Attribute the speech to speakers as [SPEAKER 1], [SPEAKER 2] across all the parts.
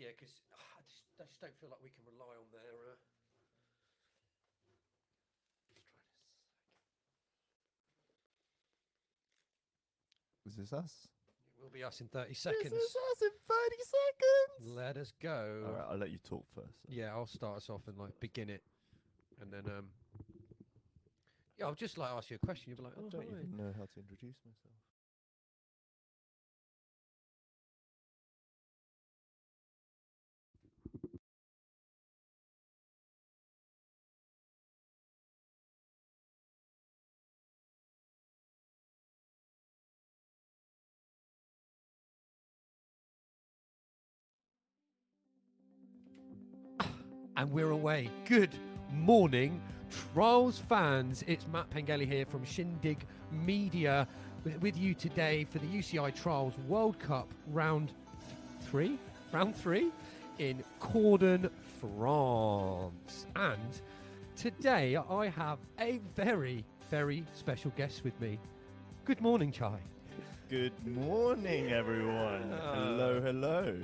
[SPEAKER 1] Yeah, because I just don't feel like we can rely on their.
[SPEAKER 2] Is this us?
[SPEAKER 1] It will be us in 30 seconds.
[SPEAKER 2] This is us in 30 seconds.
[SPEAKER 1] Let us go.
[SPEAKER 2] All right, I'll let you talk first.
[SPEAKER 1] Yeah, I'll start us off and like begin it, and then yeah, I'll just like ask you a question. You'll be like,
[SPEAKER 2] I don't even know how to introduce myself.
[SPEAKER 1] And we're away. Good morning, Trials fans. It's Matt Pengelly here from Shindig Media with you today for the UCI Trials World Cup round three in Cordon, France. And today I have a very, very special guest with me. Good morning, Chai.
[SPEAKER 2] Good morning, everyone. Hello, hello.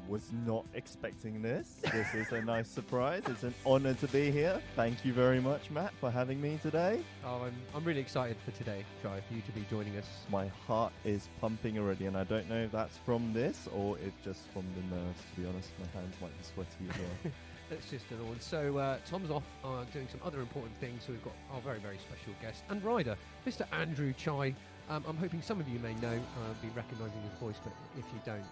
[SPEAKER 2] Was not expecting this. This is a nice surprise. It's an honor to be here. Thank you very much, Matt, for having me today.
[SPEAKER 1] Oh, I'm really excited for today, Chai, for you to be joining us.
[SPEAKER 2] My heart is pumping already, and I don't know if that's from this or if just from the nerves, to be honest. My hands might be sweaty as well.
[SPEAKER 1] That's just another one. So Tom's off doing some other important things, so we've got our very, very special guest and rider, Mr. Andrew Chai. I'm hoping some of you may know, be recognising his voice, but if you don't,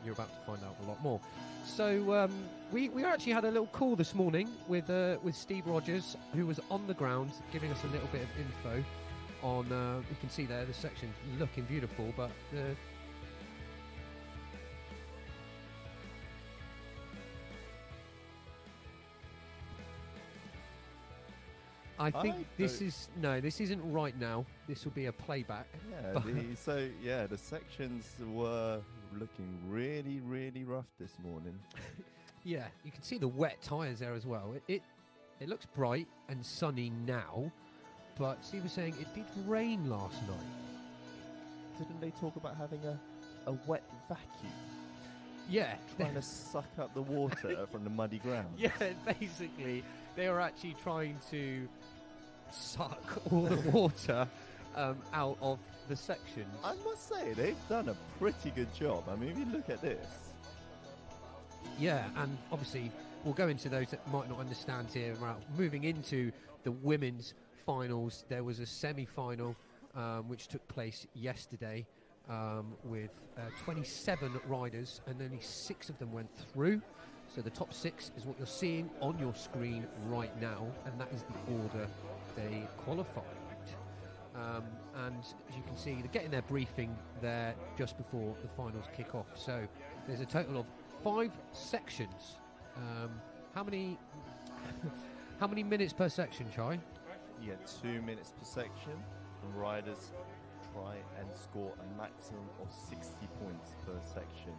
[SPEAKER 1] you're about to find out a lot more. So we actually had a little call this morning with Steve Rogers, who was on the ground, giving us a little bit of info on. You can see there the section looking beautiful, but I think this isn't right now. This will be a playback.
[SPEAKER 2] Yeah, the sections were looking really, really rough this morning.
[SPEAKER 1] Yeah, you can see the wet tyres there as well. It looks bright and sunny now, but Steve was saying it did rain last night.
[SPEAKER 2] Didn't they talk about having a wet vacuum?
[SPEAKER 1] Yeah.
[SPEAKER 2] Trying to suck up the water from the muddy ground.
[SPEAKER 1] Yeah, basically, they were actually trying to suck all the water out of the sections.
[SPEAKER 2] I must say, they've done a pretty good job. I mean, if you look at this.
[SPEAKER 1] Yeah, and obviously, we'll go into those that might not understand here. Right, moving into the women's finals, there was a semi-final which took place yesterday with 27 riders, and only 6 of them went through. So the top 6 is what you're seeing on your screen right now, and that is the order they qualified. And as you can see, they're getting their briefing there just before the finals kick off. So there's a total of 5 sections. How many minutes per section, Chai?
[SPEAKER 2] Yeah, 2 minutes per section. And riders try and score a maximum of 60 points per section.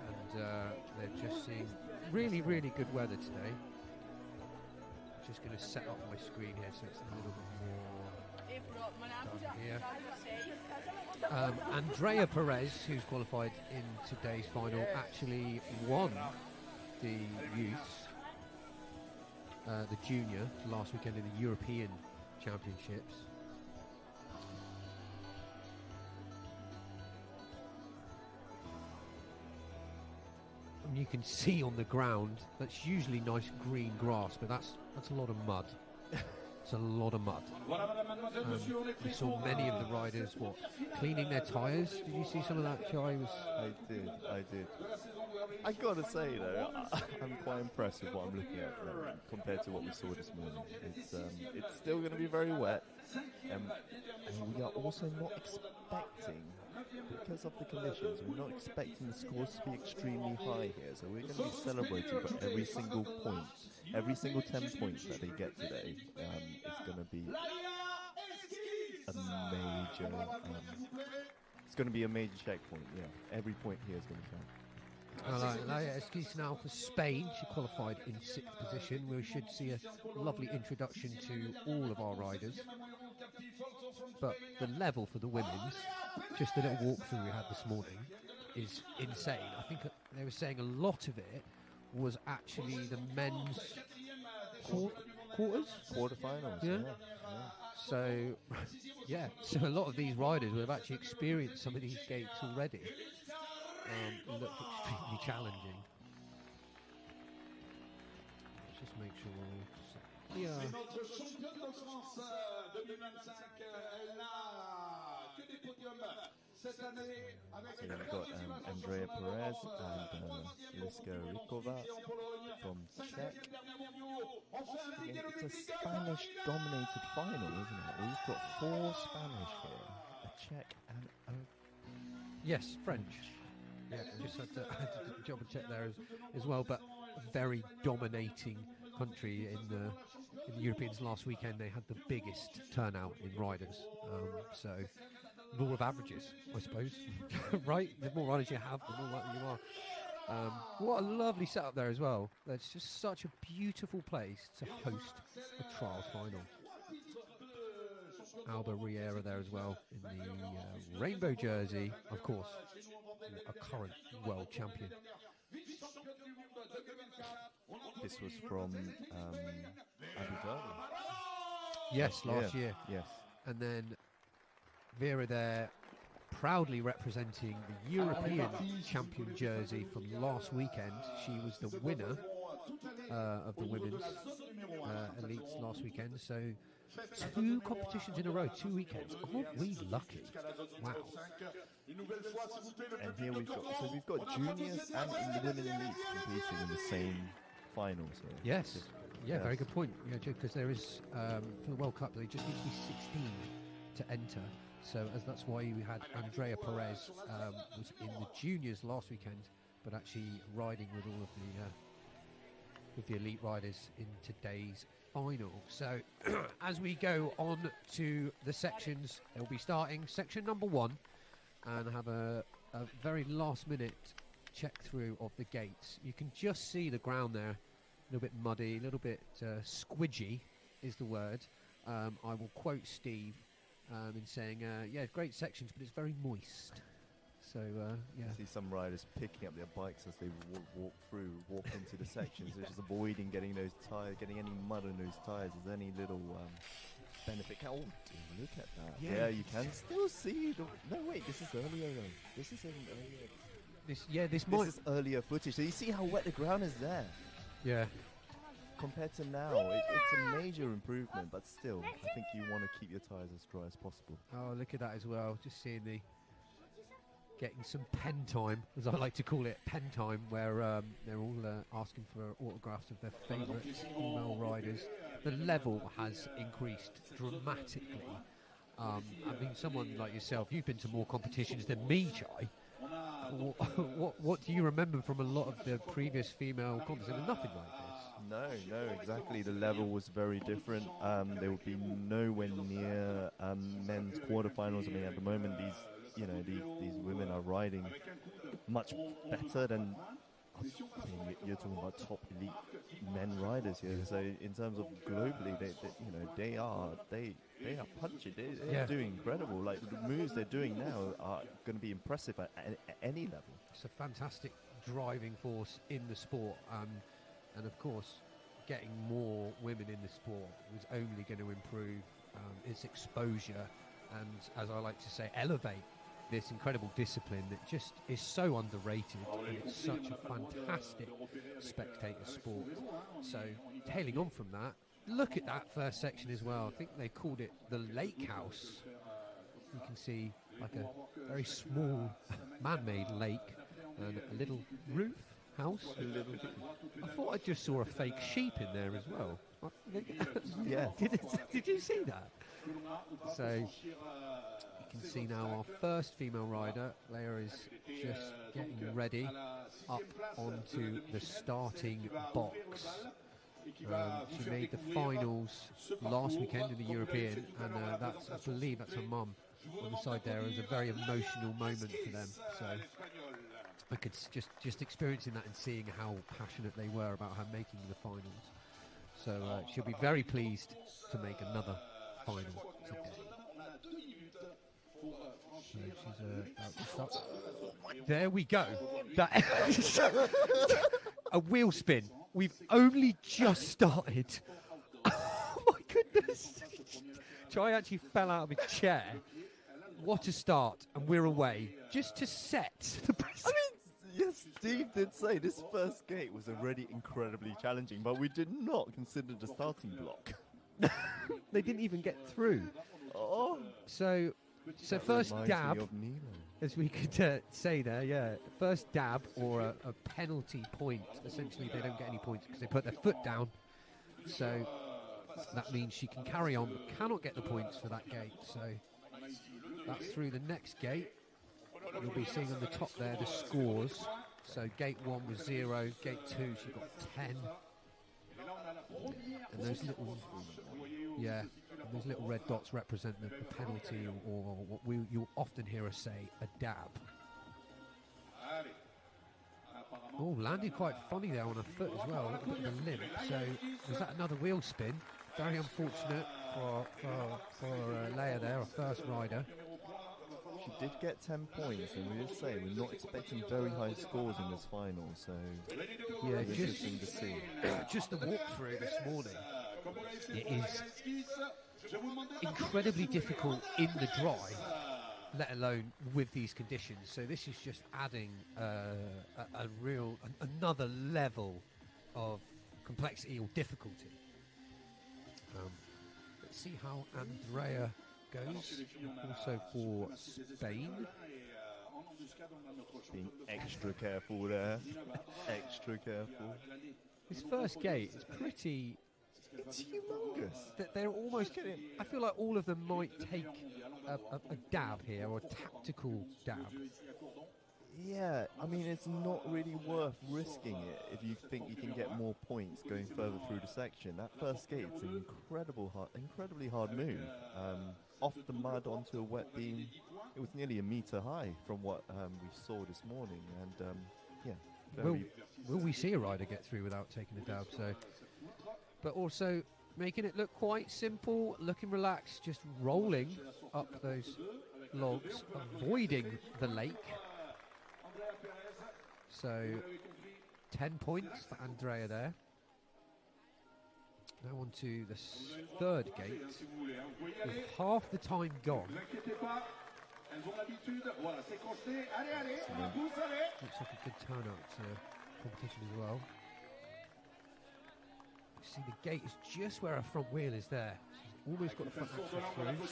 [SPEAKER 1] And they're just seeing really, really good weather today. Just going to set up my screen here so it's a little bit more down here. Andrea Perez, who's qualified in today's final, actually won the youths, the junior, last weekend in the European Championships. And you can see on the ground that's usually nice green grass, but that's a lot of mud. It's a lot of mud. We saw many of the riders cleaning their tyres. Did you see some of that, Chai?
[SPEAKER 2] I did. I gotta say though, I'm quite impressed with what I'm looking at compared to what we saw this morning. It's still going to be very wet, and we are also not expecting, because of the conditions, we're not expecting the scores to be extremely high here. So we're going to be celebrating for every single point, every single 10 points that they get today. It's going to be a major. It's going to be a major checkpoint. Yeah, every point here is going to count.
[SPEAKER 1] Excuse now for Spain. She qualified in 6th position. We should see a lovely introduction to all of our riders. but the level for the women's, just the little walkthrough we had this morning, is insane. I think they were saying a lot of it was actually the men's
[SPEAKER 2] quarterfinals.
[SPEAKER 1] Yeah. So, yeah, so a lot of these riders will have actually experienced some of these gates already. Look extremely challenging. Let's just make sure we're all set. Yeah.
[SPEAKER 2] So we've got Andrea Perez and Liska Rikova from Czech. Again, it's a Spanish-dominated final, isn't it? We've got 4 Spanish here, a Czech and a...
[SPEAKER 1] Yes, French. Yeah, just had to double check there as well, but a very dominating country in the Europeans last weekend. They had the biggest turnout in riders, so law of averages, I suppose. Right? The more riders you have, the more likely you are. What a lovely setup there as well. It's just such a beautiful place to host a trials final. Alba Riera there as well in the rainbow jersey, of course, a current world champion.
[SPEAKER 2] This was from Abu Dhabi.
[SPEAKER 1] Yes, last year.
[SPEAKER 2] Yes.
[SPEAKER 1] And then Vera there proudly representing the European champion jersey from last weekend. She was the winner of the women's elites last weekend. So 2 competitions in a row, 2 weekends. Aren't we lucky? Wow.
[SPEAKER 2] And here we've got juniors and the women elites competing in the same final. So
[SPEAKER 1] yes. Yeah, very good point. Yeah, because there is for the World Cup they just need to be 16 to enter. So that's why we had Andrea Perez was in the juniors last weekend, but actually riding with all of the elite riders in today's final. So as we go on to the sections, they'll be starting section number 1 and have a very last minute check through of the gates. You can just see the ground there, a little bit muddy, a little bit squidgy is the word. I will quote Steve in saying, yeah, great sections, but it's very moist. So, yeah.
[SPEAKER 2] I see some riders picking up their bikes as they walk into the sections. They're just avoiding getting those tires, getting any mud on those tires. Is there any little benefit? Oh, look at that. Yeah, you can still see the... No, wait, this is earlier though. This is earlier. This is earlier footage. So you see how wet the ground is there.
[SPEAKER 1] Yeah.
[SPEAKER 2] Compared to now, it's a major improvement, but still, I think you want to keep your tyres as dry as possible.
[SPEAKER 1] Oh, look at that as well. Just seeing getting some pen time, as I like to call it, pen time, where they're all asking for autographs of their favourite female riders. The level has increased dramatically. I mean, someone like yourself, you've been to more competitions than me, Chai. What do you remember from a lot of the previous female competitions? Nothing like this.
[SPEAKER 2] No, exactly. The level was very different. There would be nowhere near men's quarterfinals. I mean, at the moment, these women are riding much better than. I mean, you're talking about top elite men riders here. So in terms of globally, they are punching. They're doing incredible. Like the moves they're doing now are going to be impressive at any level.
[SPEAKER 1] It's a fantastic driving force in the sport, and of course, getting more women in the sport was only going to improve its exposure, and as I like to say, elevate this incredible discipline that just is so underrated, and it's such a fantastic spectator sport. So tailing on from that, look at that first section as well. I think they called it the lake house. You can see like a very small man-made lake and a little roof house. I thought I just saw a fake sheep in there as well.
[SPEAKER 2] Yeah.
[SPEAKER 1] Did you see that? So you can see now our first female rider, Leia, is just getting ready up onto the starting box. She made the finals last weekend in the European, and I believe that's her mum on the side there. It was a very emotional moment for them. So I could just experiencing that and seeing how passionate they were about her making the finals. So she'll be very pleased to make another final today. So she's out to start. There we go. That a wheel spin. We've only just started. Oh my goodness! Chai actually fell out of his chair. What a start, and we're away just to set the precedent.
[SPEAKER 2] Yes, Steve did say this first gate was already incredibly challenging, but we did not consider the starting block.
[SPEAKER 1] They didn't even get through.
[SPEAKER 2] Oh,
[SPEAKER 1] So
[SPEAKER 2] that
[SPEAKER 1] first
[SPEAKER 2] reminds me
[SPEAKER 1] dab,
[SPEAKER 2] of Nilo.
[SPEAKER 1] as we could say there, yeah. First dab or a penalty point. Essentially, they don't get any points because they put their foot down. So that means she can carry on, but cannot get the points for that gate. So that's through the next gate. You'll be seeing on the top there the scores. So gate 1 was 0, gate 2 she got 10. And those little, those little red dots represent the penalty, or what you'll often hear us say, a dab. Oh, landed quite funny there on her foot as well, a little bit of a limp. So was that another wheel spin? Very unfortunate for Leia there, our first rider.
[SPEAKER 2] She did get 10 points, and we just say we're not expecting very high scores in this final, so
[SPEAKER 1] yeah,
[SPEAKER 2] interesting to see.
[SPEAKER 1] Just the walkthrough this morning. It is incredibly difficult in the dry, let alone with these conditions. So this is just adding another level of complexity or difficulty. Let's see how Andrea goes. Also for Spain.
[SPEAKER 2] Being extra careful there. Extra careful.
[SPEAKER 1] His first gate is pretty...
[SPEAKER 2] It's humongous.
[SPEAKER 1] They're almost getting... I feel like all of them might take a dab here, or a tactical dab.
[SPEAKER 2] Yeah, I mean, it's not really worth risking it if you think you can get more points going further through the section. That first gate's an incredibly hard move. Off the mud onto a wet beam. It was nearly a meter high from what we saw this morning, and
[SPEAKER 1] Will we see a rider get through without taking a dab? So, but also making it look quite simple, looking relaxed, just rolling up those logs, avoiding the lake. So 10 points for Andrea there. Now on to the third gate, with half the time gone. Looks like a good turnout competition as well. You see the gate is just where her front wheel is there. She's almost got the front axle through.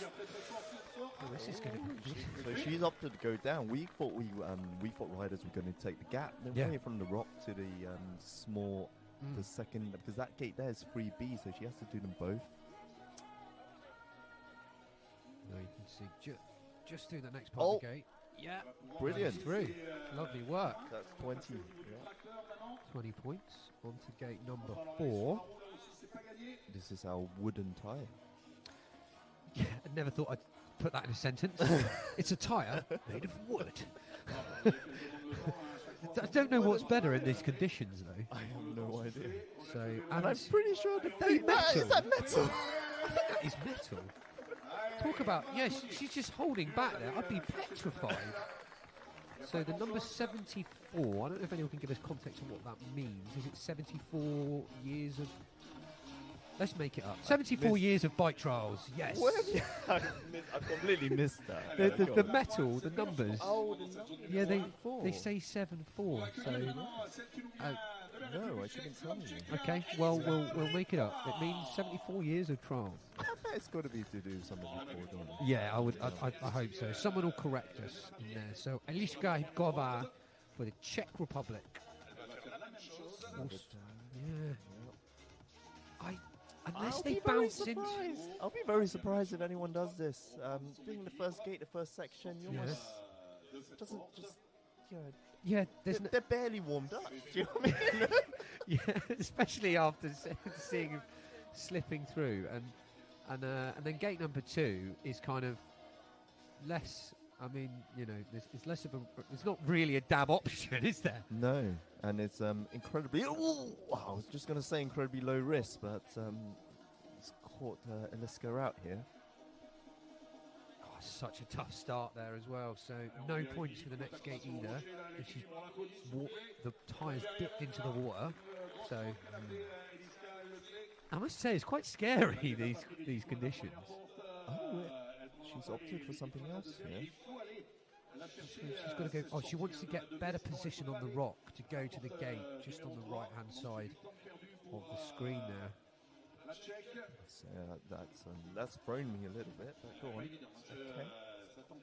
[SPEAKER 1] Oh, this is going to be...
[SPEAKER 2] So she's opted to go down. We thought riders were going to take the gap. They're running from the rock to the small... The second, because that gate there is 3B, so she has to do them both.
[SPEAKER 1] Now you can see just through the next part of the gate. Yeah,
[SPEAKER 2] brilliant.
[SPEAKER 1] Through. Lovely work.
[SPEAKER 2] That's 20. Yeah.
[SPEAKER 1] 20 points. On to gate number 4.
[SPEAKER 2] This is our wooden tyre.
[SPEAKER 1] Yeah, I never thought I'd put that in a sentence. It's a tyre made of wood. I don't know what's better in these conditions, though.
[SPEAKER 2] I have no idea.
[SPEAKER 1] So,
[SPEAKER 2] and I'm pretty sure
[SPEAKER 1] is that
[SPEAKER 2] metal.
[SPEAKER 1] I think that is metal. Talk about, she's just holding back there. I'd be petrified. So the number 74, I don't know if anyone can give us context on what that means. Is it 74 years of... Let's make it up. 74 years of bike trials, yes.
[SPEAKER 2] I completely missed that.
[SPEAKER 1] The metal, the numbers.
[SPEAKER 2] Oh, the numbers.
[SPEAKER 1] Yeah, they say 74. So,
[SPEAKER 2] no, I shouldn't tell you.
[SPEAKER 1] Okay, well, we'll make it up. It means 74 years of trials.
[SPEAKER 2] I bet it's got to be to do something with Cordon.
[SPEAKER 1] Yeah, I hope so. Someone will correct us in there. So, Eliška Hybková for the Czech Republic. Unless they bounce into...
[SPEAKER 2] I'll be very surprised if anyone does this. Doing the first gate, the first section, you almost... Doesn't just...
[SPEAKER 1] Yeah,
[SPEAKER 2] they're barely warmed up. Do you know what I mean?
[SPEAKER 1] Yeah, especially after seeing him slipping through. And then gate number 2 is kind of less... I mean, it's less of a... It's not really a dab option, is there?
[SPEAKER 2] No, and it's incredibly... Oh, I was just going to say incredibly low risk, but it's caught Eliška out here.
[SPEAKER 1] God, such a tough start there as well. So no points for the next gate either. And she's the tyres dipped into the water. So I must say it's quite scary these conditions.
[SPEAKER 2] Oh, she's opted for something else here.
[SPEAKER 1] She's got to go. Oh, she wants to get better position on the rock to go to the gate, just on the right-hand side of the screen there.
[SPEAKER 2] That's thrown me a little bit. But go on. Okay.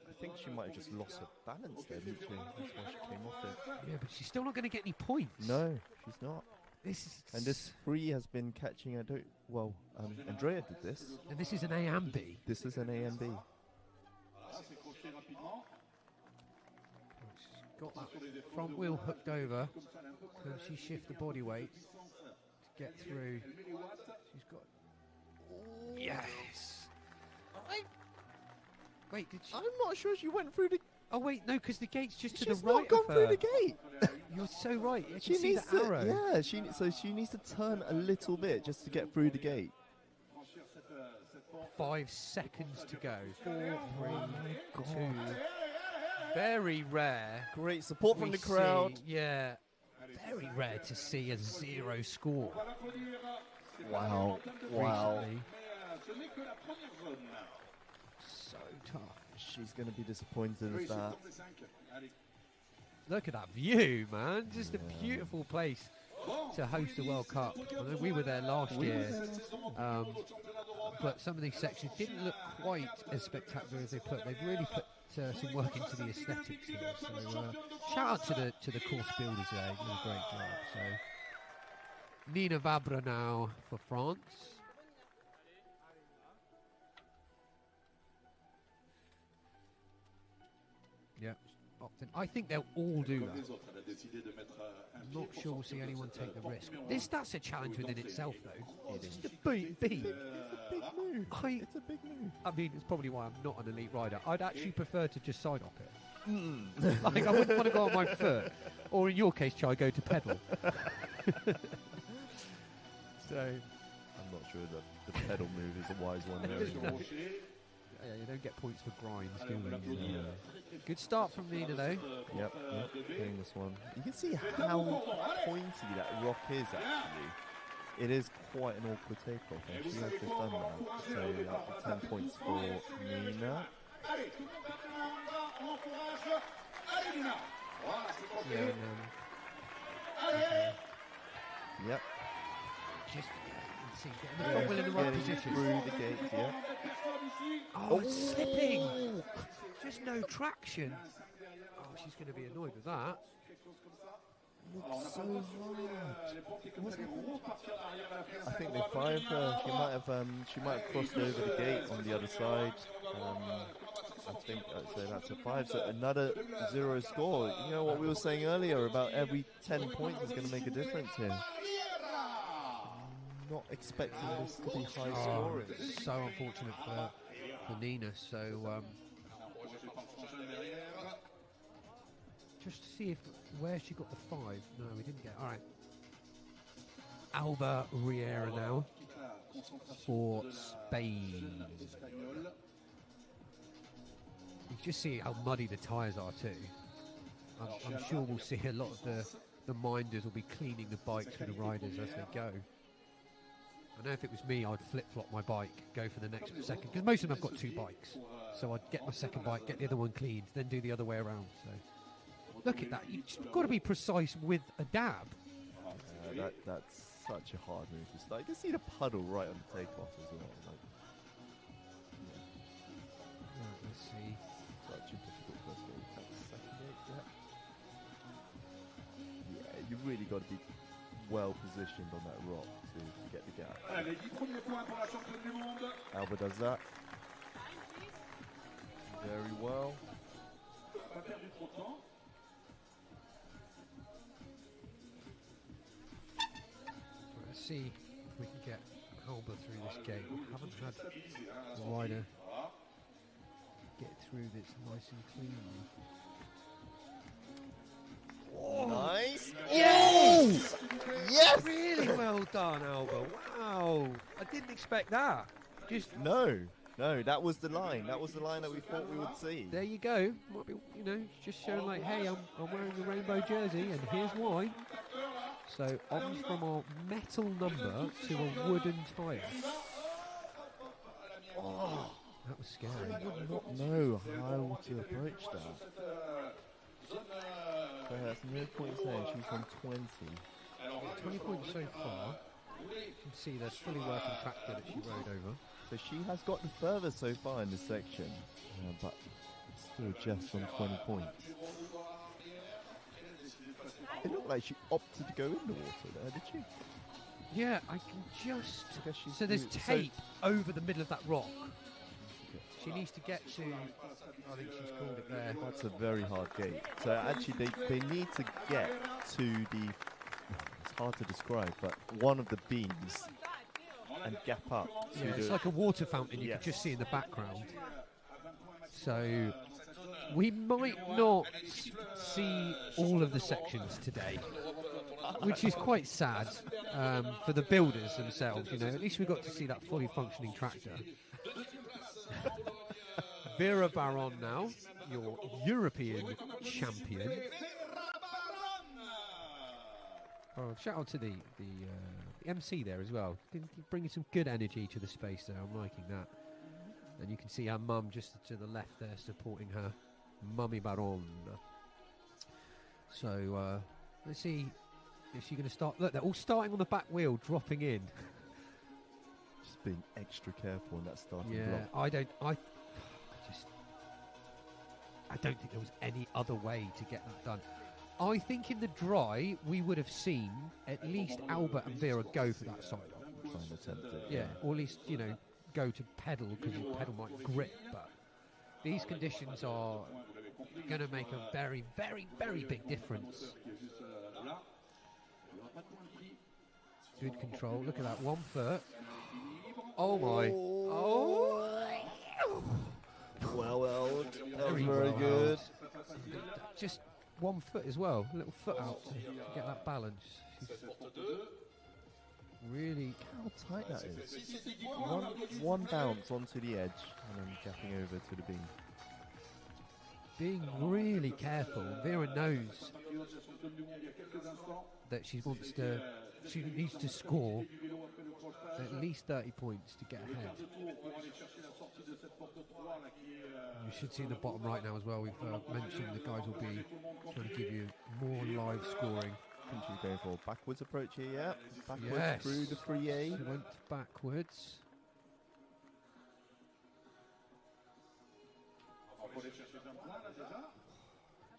[SPEAKER 2] I think she might have just lost her balance there, didn't she? That's why she came off it.
[SPEAKER 1] Yeah, but she's still not going to get any points.
[SPEAKER 2] No, she's not.
[SPEAKER 1] And
[SPEAKER 2] this free has been catching. Andrea did this.
[SPEAKER 1] And this is an A and B.
[SPEAKER 2] This is an A and B.
[SPEAKER 1] She's got that front wheel hooked over. Can she shift the body weight to get through? She's got. Yes. Wait, did she?
[SPEAKER 2] I'm not sure she went through the.
[SPEAKER 1] Oh wait, no, because the gate's just to
[SPEAKER 2] She's
[SPEAKER 1] the right
[SPEAKER 2] not gone
[SPEAKER 1] of her.
[SPEAKER 2] through the gate.
[SPEAKER 1] You're so right. I
[SPEAKER 2] She
[SPEAKER 1] can see
[SPEAKER 2] needs
[SPEAKER 1] the
[SPEAKER 2] to.
[SPEAKER 1] arrow.
[SPEAKER 2] Yeah, she needs to turn a little bit just to get through the gate.
[SPEAKER 1] 5 seconds to go. 4, 3, 2. Very rare.
[SPEAKER 2] Great support from
[SPEAKER 1] We
[SPEAKER 2] the crowd.
[SPEAKER 1] see- yeah. Very rare to see a 0 score.
[SPEAKER 2] Wow.
[SPEAKER 1] Recently. So tough.
[SPEAKER 2] She's going to be disappointed with that.
[SPEAKER 1] Look at that view, man. Just a beautiful place to host a World Cup. I know we were there last year. But some of these sections didn't look quite as spectacular as they put. They've really put some work into the aesthetics here. So shout out to the course builders there. They did a great job. So Nina Vabra now for France. Yeah, opt in. I think they'll all do that. I'm not sure we'll see anyone take the risk. That's a challenge within itself, though. It's just a big
[SPEAKER 2] It's a big move. It's a big move.
[SPEAKER 1] I mean, it's probably why I'm not an elite rider. I'd actually prefer to just side op it. Like, I wouldn't want to go on my foot. Or in your case, try go to pedal. So
[SPEAKER 2] I'm not sure that the pedal move is a wise one there anymore.
[SPEAKER 1] yeah, you don't get points for grinds, do we? Good start from Nina, though.
[SPEAKER 2] Yep, getting this one. You can see how pointy that rock is, actually. It is quite an awkward takeoff, and she has just done that. So that'll be 10 points for Nina.
[SPEAKER 1] Yeah,
[SPEAKER 2] Yep.
[SPEAKER 1] just see, getting the front wheel in the right
[SPEAKER 2] Getting
[SPEAKER 1] position.
[SPEAKER 2] through the gate, yeah.
[SPEAKER 1] Oh, it's slipping. Just no traction. Oh, she's going to be annoyed with that.
[SPEAKER 2] Looks so hard. I think they fired her. She might have crossed over the gate on the other side. I think so. That's a 5. So another 0 score. You know what we were saying earlier about every 10 points is going to make a difference here. Not expecting this to be high scoring.
[SPEAKER 1] So unfortunate for Nina. So just to see where she got the 5. No, we didn't get. All right. Alba Riera now for Spain. You can just see how muddy the tyres are too. I'm sure we'll see a lot of the minders will be cleaning the bikes for the riders as they go. I know if it was me, I'd flip-flop my bike, go for the next second, because most of them have got 2 bikes. So I'd get my second bike, get the other one cleaned, then do the other way around. So look at that. You've got to be precise with a dab.
[SPEAKER 2] That's such a hard move to start. You can see the puddle right on the takeoff as well.
[SPEAKER 1] Right, let's see.
[SPEAKER 2] Such a difficult first gate. That's second gate, yeah, you've really got to be well positioned on that rock to get the gap. Alba does that very well.
[SPEAKER 1] Let's see if we can get Alba through this gate. We haven't had the rider get through this nice and cleanly.
[SPEAKER 2] Oh, nice!
[SPEAKER 1] Yes!
[SPEAKER 2] Yes!
[SPEAKER 1] Really well done, Alba. Wow. I didn't expect that. Just
[SPEAKER 2] No. No, that was the line. That was the line that we thought we would see.
[SPEAKER 1] There you go. Might be, you know, just showing like, hey, I'm wearing a rainbow jersey, and here's why. So on from our metal number to a wooden tyre.
[SPEAKER 2] Oh,
[SPEAKER 1] That was scary.
[SPEAKER 2] I would not know how to approach that. So that's no points there. She's on 20.
[SPEAKER 1] 20 points so far. You can see there's fully working tractor that she rode over.
[SPEAKER 2] So she has gotten further so far in this section, but it's still just on 20 points. It looked like she opted to go in the water there, did she?
[SPEAKER 1] Yeah, I can just... So there's
[SPEAKER 2] so
[SPEAKER 1] tape over the middle of that rock. She needs to get to... I think she's called it there.
[SPEAKER 2] That's a very hard gate. So actually they need to get to the... It's hard to describe, but one of the beams and gap up.
[SPEAKER 1] Yeah, it's like a water fountain you can just see in the background. So we might not see all of the sections today, which is quite sad for the builders themselves. You know, at least we got to see that fully functioning tractor. Vera Baron now, your European champion. Oh, shout out to the MC there as well. Bringing some good energy to the space there. I'm liking that. And you can see her mum just to the left there supporting her. Mummy Baron. So, let's see. Is she going to start? Look, they're all starting on the back wheel, dropping in.
[SPEAKER 2] Just being extra careful on that starting block.
[SPEAKER 1] Yeah, I don't think there was any other way to get that done. I think in the dry, we would have seen at least Albert and Vera go for that side on.
[SPEAKER 2] Trying to attempt it.
[SPEAKER 1] Yeah, or at least, you know, go to pedal because your pedal might grip. But these conditions are going to make a very, very, very big difference. Good control. Look at that, 1 foot. Oh my. Oh.
[SPEAKER 2] Well, that was very good.
[SPEAKER 1] Just 1 foot as well, a little foot out to get that balance. She's really...
[SPEAKER 2] How tight that is. One bounce onto the edge and then gapping over to the beam.
[SPEAKER 1] Being really careful. Vera knows that she needs to score at least 30 points to get ahead. You should see in the bottom right now as well, we've mentioned the guys will be trying to give you more live scoring.
[SPEAKER 2] I think she's going for a backwards approach here, yeah. Backwards through the 3A.
[SPEAKER 1] She went backwards.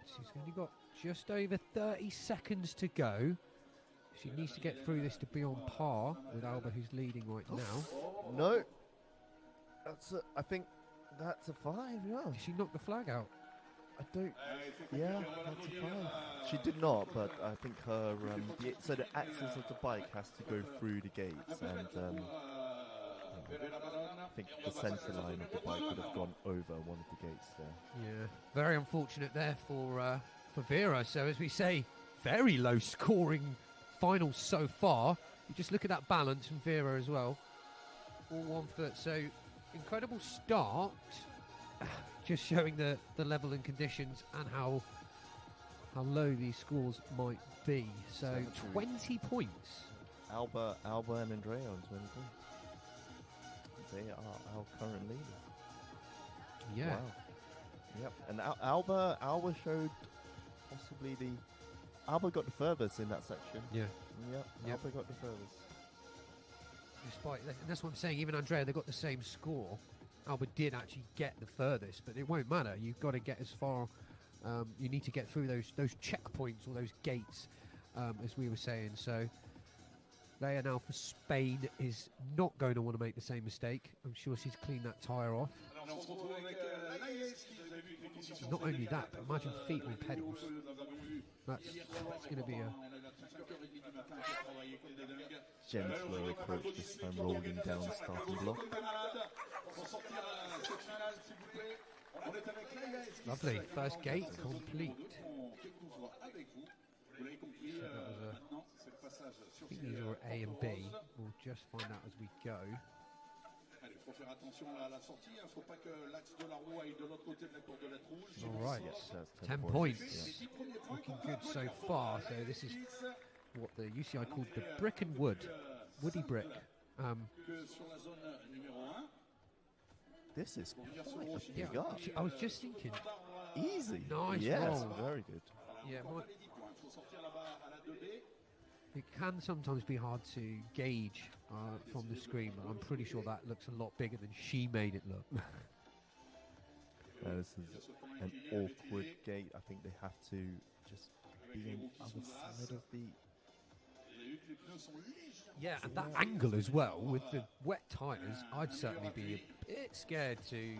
[SPEAKER 1] She's only got just over 30 seconds to go. She needs to get through this to be on par with Alba, who's leading right now.
[SPEAKER 2] No. I think that's a 5, yeah.
[SPEAKER 1] Did she knock the flag out?
[SPEAKER 2] I don't... Yeah, that's a 5. She did not, but I think her... so the axis of the bike has to go through the gates, and I think the centre line of the bike would have gone over one of the gates there.
[SPEAKER 1] Yeah, very unfortunate there for Vera. So as we say, very low scoring finals so far. You just look at that balance from Vera as well. All 1 foot, so incredible start. Just showing the level and conditions and how low these scores might be. So 20 points.
[SPEAKER 2] Alba and Andrea on 20 points. They are our current leaders.
[SPEAKER 1] Yeah.
[SPEAKER 2] Wow. Yep. And Alba showed possibly Alba got the furthest in that section.
[SPEAKER 1] Yeah.
[SPEAKER 2] Yep. Alba got the furthest.
[SPEAKER 1] Despite that, and that's what I'm saying. Even Andrea, they got the same score. Alba did actually get the furthest, but it won't matter. You've got to get as far. You need to get through those checkpoints or those gates, as we were saying. So Leia now for Spain is not going to want to make the same mistake. I'm sure she's cleaned that tyre off. Not only that, but imagine feet on pedals. That's going to be a
[SPEAKER 2] gentler approach this time, rolling down the starting block.
[SPEAKER 1] Lovely. First gate complete. So that was I think these were A and B. We'll just find out as we go. All right,
[SPEAKER 2] Yes, that's
[SPEAKER 1] 10 points. Looking good so far. So this is what the UCI called the brick and woody brick.
[SPEAKER 2] This is quite a
[SPEAKER 1] Yeah,
[SPEAKER 2] big up.
[SPEAKER 1] I was just thinking.
[SPEAKER 2] Easy.
[SPEAKER 1] Nice
[SPEAKER 2] yes,
[SPEAKER 1] roll.
[SPEAKER 2] very good.
[SPEAKER 1] Yeah, it can sometimes be hard to gauge from the screen, but I'm pretty sure that looks a lot bigger than she made it look.
[SPEAKER 2] This is an awkward gate. I think they have to just be on the other side of the...
[SPEAKER 1] Yeah, and that angle as well, with the wet tyres, I'd certainly be a bit scared to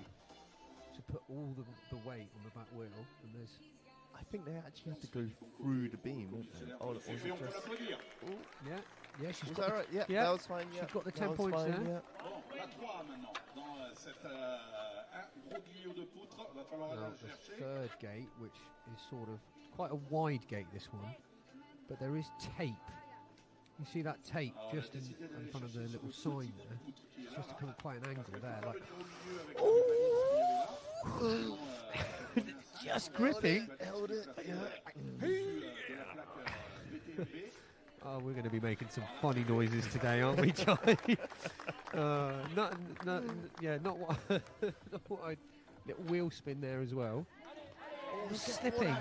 [SPEAKER 1] put all the weight on the back wheel. And there's...
[SPEAKER 2] I think they actually have to go through the beam, don't they? Oh, or is it just... Oh.
[SPEAKER 1] Yeah, she's
[SPEAKER 2] Was
[SPEAKER 1] got
[SPEAKER 2] that right? Yeah, that was fine. Yeah.
[SPEAKER 1] She's got the
[SPEAKER 2] That
[SPEAKER 1] 10
[SPEAKER 2] was
[SPEAKER 1] points
[SPEAKER 2] fine,
[SPEAKER 1] there. Now, the third gate, which is sort of quite a wide gate, this one, but there is tape. You see that tape just in front of the little sign there? It's just to come at quite an angle there, like... Oh! Just gripping.
[SPEAKER 2] Held it.
[SPEAKER 1] Oh, we're going to be making some funny noises today, aren't we, Charlie? Not what not what I... Little wheel spin there as well. Oh, slipping.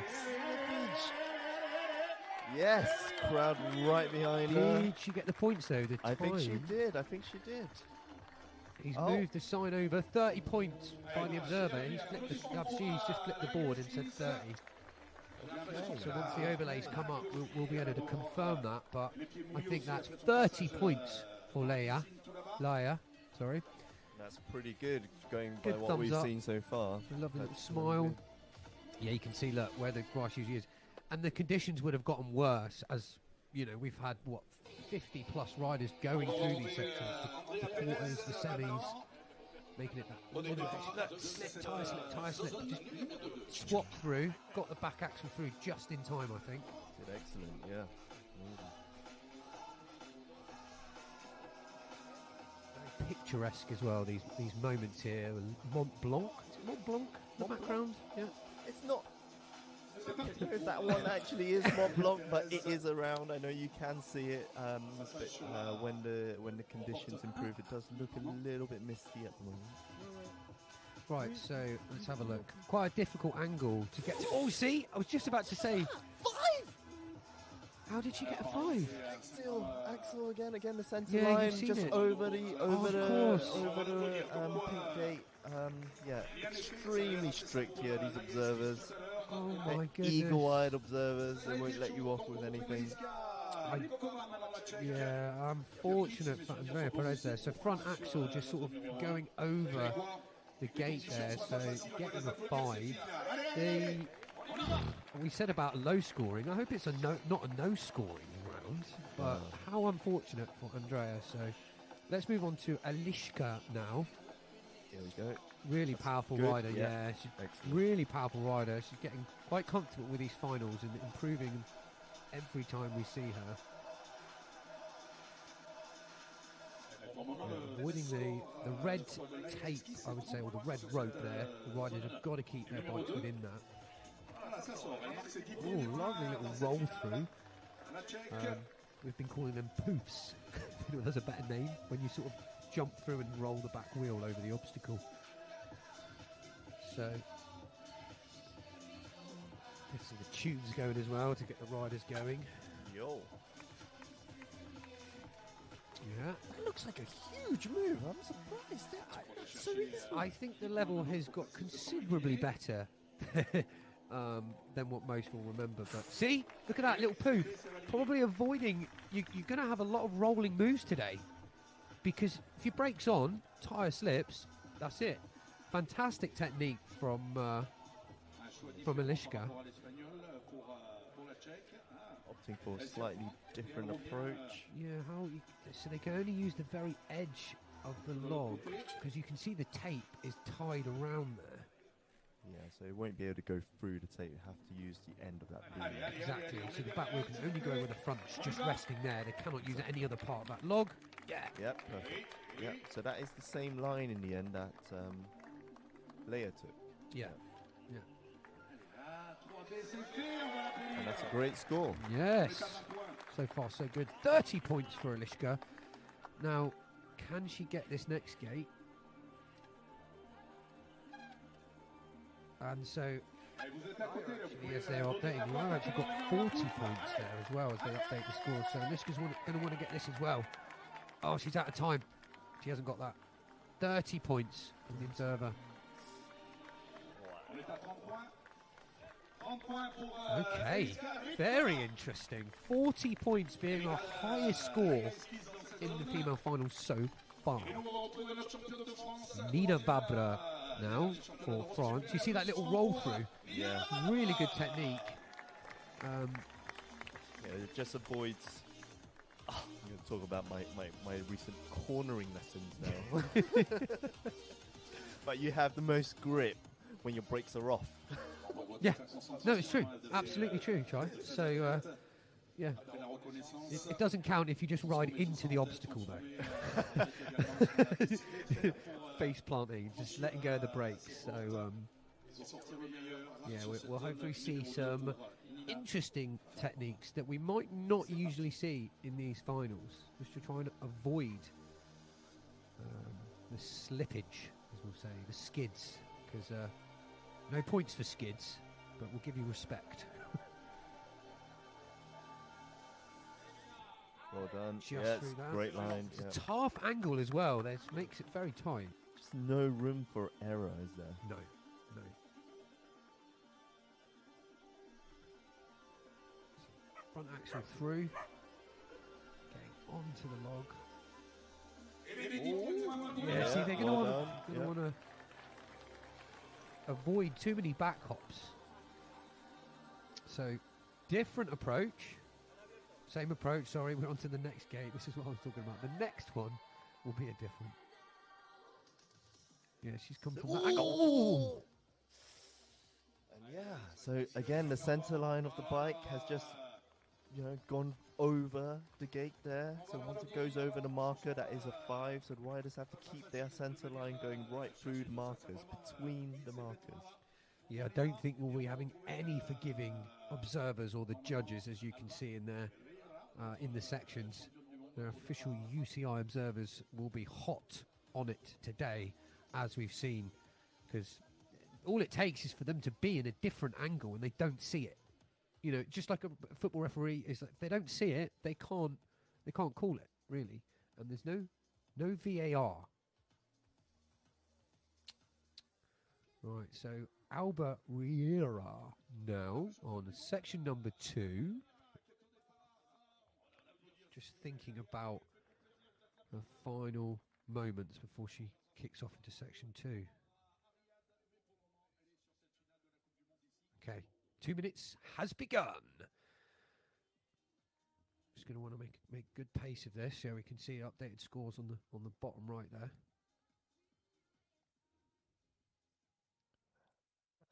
[SPEAKER 2] Yes, crowd right behind her.
[SPEAKER 1] Did she get the points though?
[SPEAKER 2] I think she did.
[SPEAKER 1] He's moved the sign over. 30 points by the observer. He's flipped he's just flipped the board and said 30. Okay. So once the overlays come up, we'll be able to confirm that. But I think that's 30 points for Laia. Sorry.
[SPEAKER 2] That's pretty good, going
[SPEAKER 1] Good
[SPEAKER 2] by what we've
[SPEAKER 1] thumbs up.
[SPEAKER 2] seen so far.
[SPEAKER 1] A lovely little
[SPEAKER 2] That's
[SPEAKER 1] smile. Yeah, you can see, look, where the grass usually is. And the conditions would have gotten worse as, you know, we've had, 50 plus riders going through these sections. The quarters, the semis, making it that tyre slip. Just swap through, got the back axle through just in time, I think.
[SPEAKER 2] Did excellent, yeah.
[SPEAKER 1] Very picturesque as well, these moments here. Mont Blanc? Is it Mont Blanc in the background? Yeah.
[SPEAKER 2] It's not... if that one actually is Mont Blanc, but it is around. I know you can see it, but when the conditions improve, it does look a little bit misty at the moment.
[SPEAKER 1] Right, so let's have a look. Quite a difficult angle to get to. Oh, see, I was just about to say 5. How did she get a 5?
[SPEAKER 2] Axel again, the centre
[SPEAKER 1] Yeah,
[SPEAKER 2] line,
[SPEAKER 1] you've seen
[SPEAKER 2] just
[SPEAKER 1] it.
[SPEAKER 2] over the
[SPEAKER 1] course.
[SPEAKER 2] pink gate. Extremely strict here. These observers.
[SPEAKER 1] Oh my goodness.
[SPEAKER 2] Eagle-eyed observers, they won't let you off with anything.
[SPEAKER 1] I'm fortunate for Andrea Perez there. So front axle just sort of going over the gate there, so getting a 5. We said about low scoring. I hope it's not a no scoring round, but how unfortunate for Andrea. So let's move on to Alishka now.
[SPEAKER 2] Here we go.
[SPEAKER 1] Really powerful rider,
[SPEAKER 2] yeah.
[SPEAKER 1] She's really powerful rider. She's getting quite comfortable with these finals and improving every time we see her. Avoiding the red tape, I would say, or the red rope there. The riders have got to keep their bikes within that. Oh, lovely little roll through. We've been calling them poofs. There's a better name when you sort of jump through and roll the back wheel over the obstacle. So, let's see the tunes going as well to get the riders going.
[SPEAKER 2] Yo.
[SPEAKER 1] Yeah.
[SPEAKER 2] That looks like a huge move. I'm surprised. That's so easy.
[SPEAKER 1] I think the level has got considerably better than what most will remember. But see, look at that little poof. Probably avoiding. You're going to have a lot of rolling moves today, because if your brake's on, tyre slips. That's it. Fantastic technique from Alishka.
[SPEAKER 2] Opting for a slightly different approach.
[SPEAKER 1] Yeah, so they can only use the very edge of the log, because you can see the tape is tied around there.
[SPEAKER 2] Yeah, so it won't be able to go through the tape. You have to use the end of that beam.
[SPEAKER 1] Exactly. So the back wheel can only go where the front's just resting there. They cannot use any other part of that log. Yeah.
[SPEAKER 2] Yep, perfect. Yep, so that is the same line in the end that Leia took.
[SPEAKER 1] Yeah. Yeah.
[SPEAKER 2] And that's a great score.
[SPEAKER 1] Yes. So far, so good. 30 points for Alishka. Now, can she get this next gate? And so, actually, as they're updating, we've actually got 40 points there as well as they update the scores. So Alishka's going to want to get this as well. Oh, she's out of time. She hasn't got that. 30 points from the observer. Okay, very interesting. 40 points being our highest score in the female finals so far. Nina Vabra now for France. You see that little roll through?
[SPEAKER 2] Yeah.
[SPEAKER 1] Really good technique.
[SPEAKER 2] Yeah, it just avoids... I'm going to talk about my recent cornering lessons now. But you have the most grip when your brakes are off.
[SPEAKER 1] Yeah, no, it's true. Absolutely true, Chai. So, yeah. It doesn't count if you just ride into the obstacle, though. Face planting, just letting go of the brakes. So, yeah, we'll hopefully see some interesting techniques that we might not usually see in these finals, just to try and avoid the slippage, as we'll say, the skids, because no points for skids, but we'll give you respect.
[SPEAKER 2] Well done.
[SPEAKER 1] Just
[SPEAKER 2] yes,
[SPEAKER 1] through that.
[SPEAKER 2] Great line.
[SPEAKER 1] It's a tough angle as well. That makes it very tight.
[SPEAKER 2] Just no room for error, is there?
[SPEAKER 1] No. Front axle through. Getting onto the log. Yeah, see, they're going to want to avoid too many back hops. So, different approach. Same approach, sorry, we're on to the next gate. This is what I was talking about. The next one will be a different. Yeah, she's come from that angle.
[SPEAKER 2] And yeah, so again, the center line of the bike has just, gone over the gate there. So once it goes over the marker, that is a 5. So the riders have to keep their center line going right through the markers, between the markers.
[SPEAKER 1] Yeah, I don't think we'll be having any forgiving observers or the judges, as you can see in there. In the sections, the official UCI observers will be hot on it today, as we've seen, because all it takes is for them to be in a different angle and they don't see it. Just like a football referee is, like, if they don't see it, they can't call it, really. And there's no VAR. Right, so Alba Riera now on section number 2. Just thinking about her final moments before she kicks off into section 2. Okay, 2 minutes has begun. Just going to want to make good pace of this, so we can see updated scores on the bottom right there.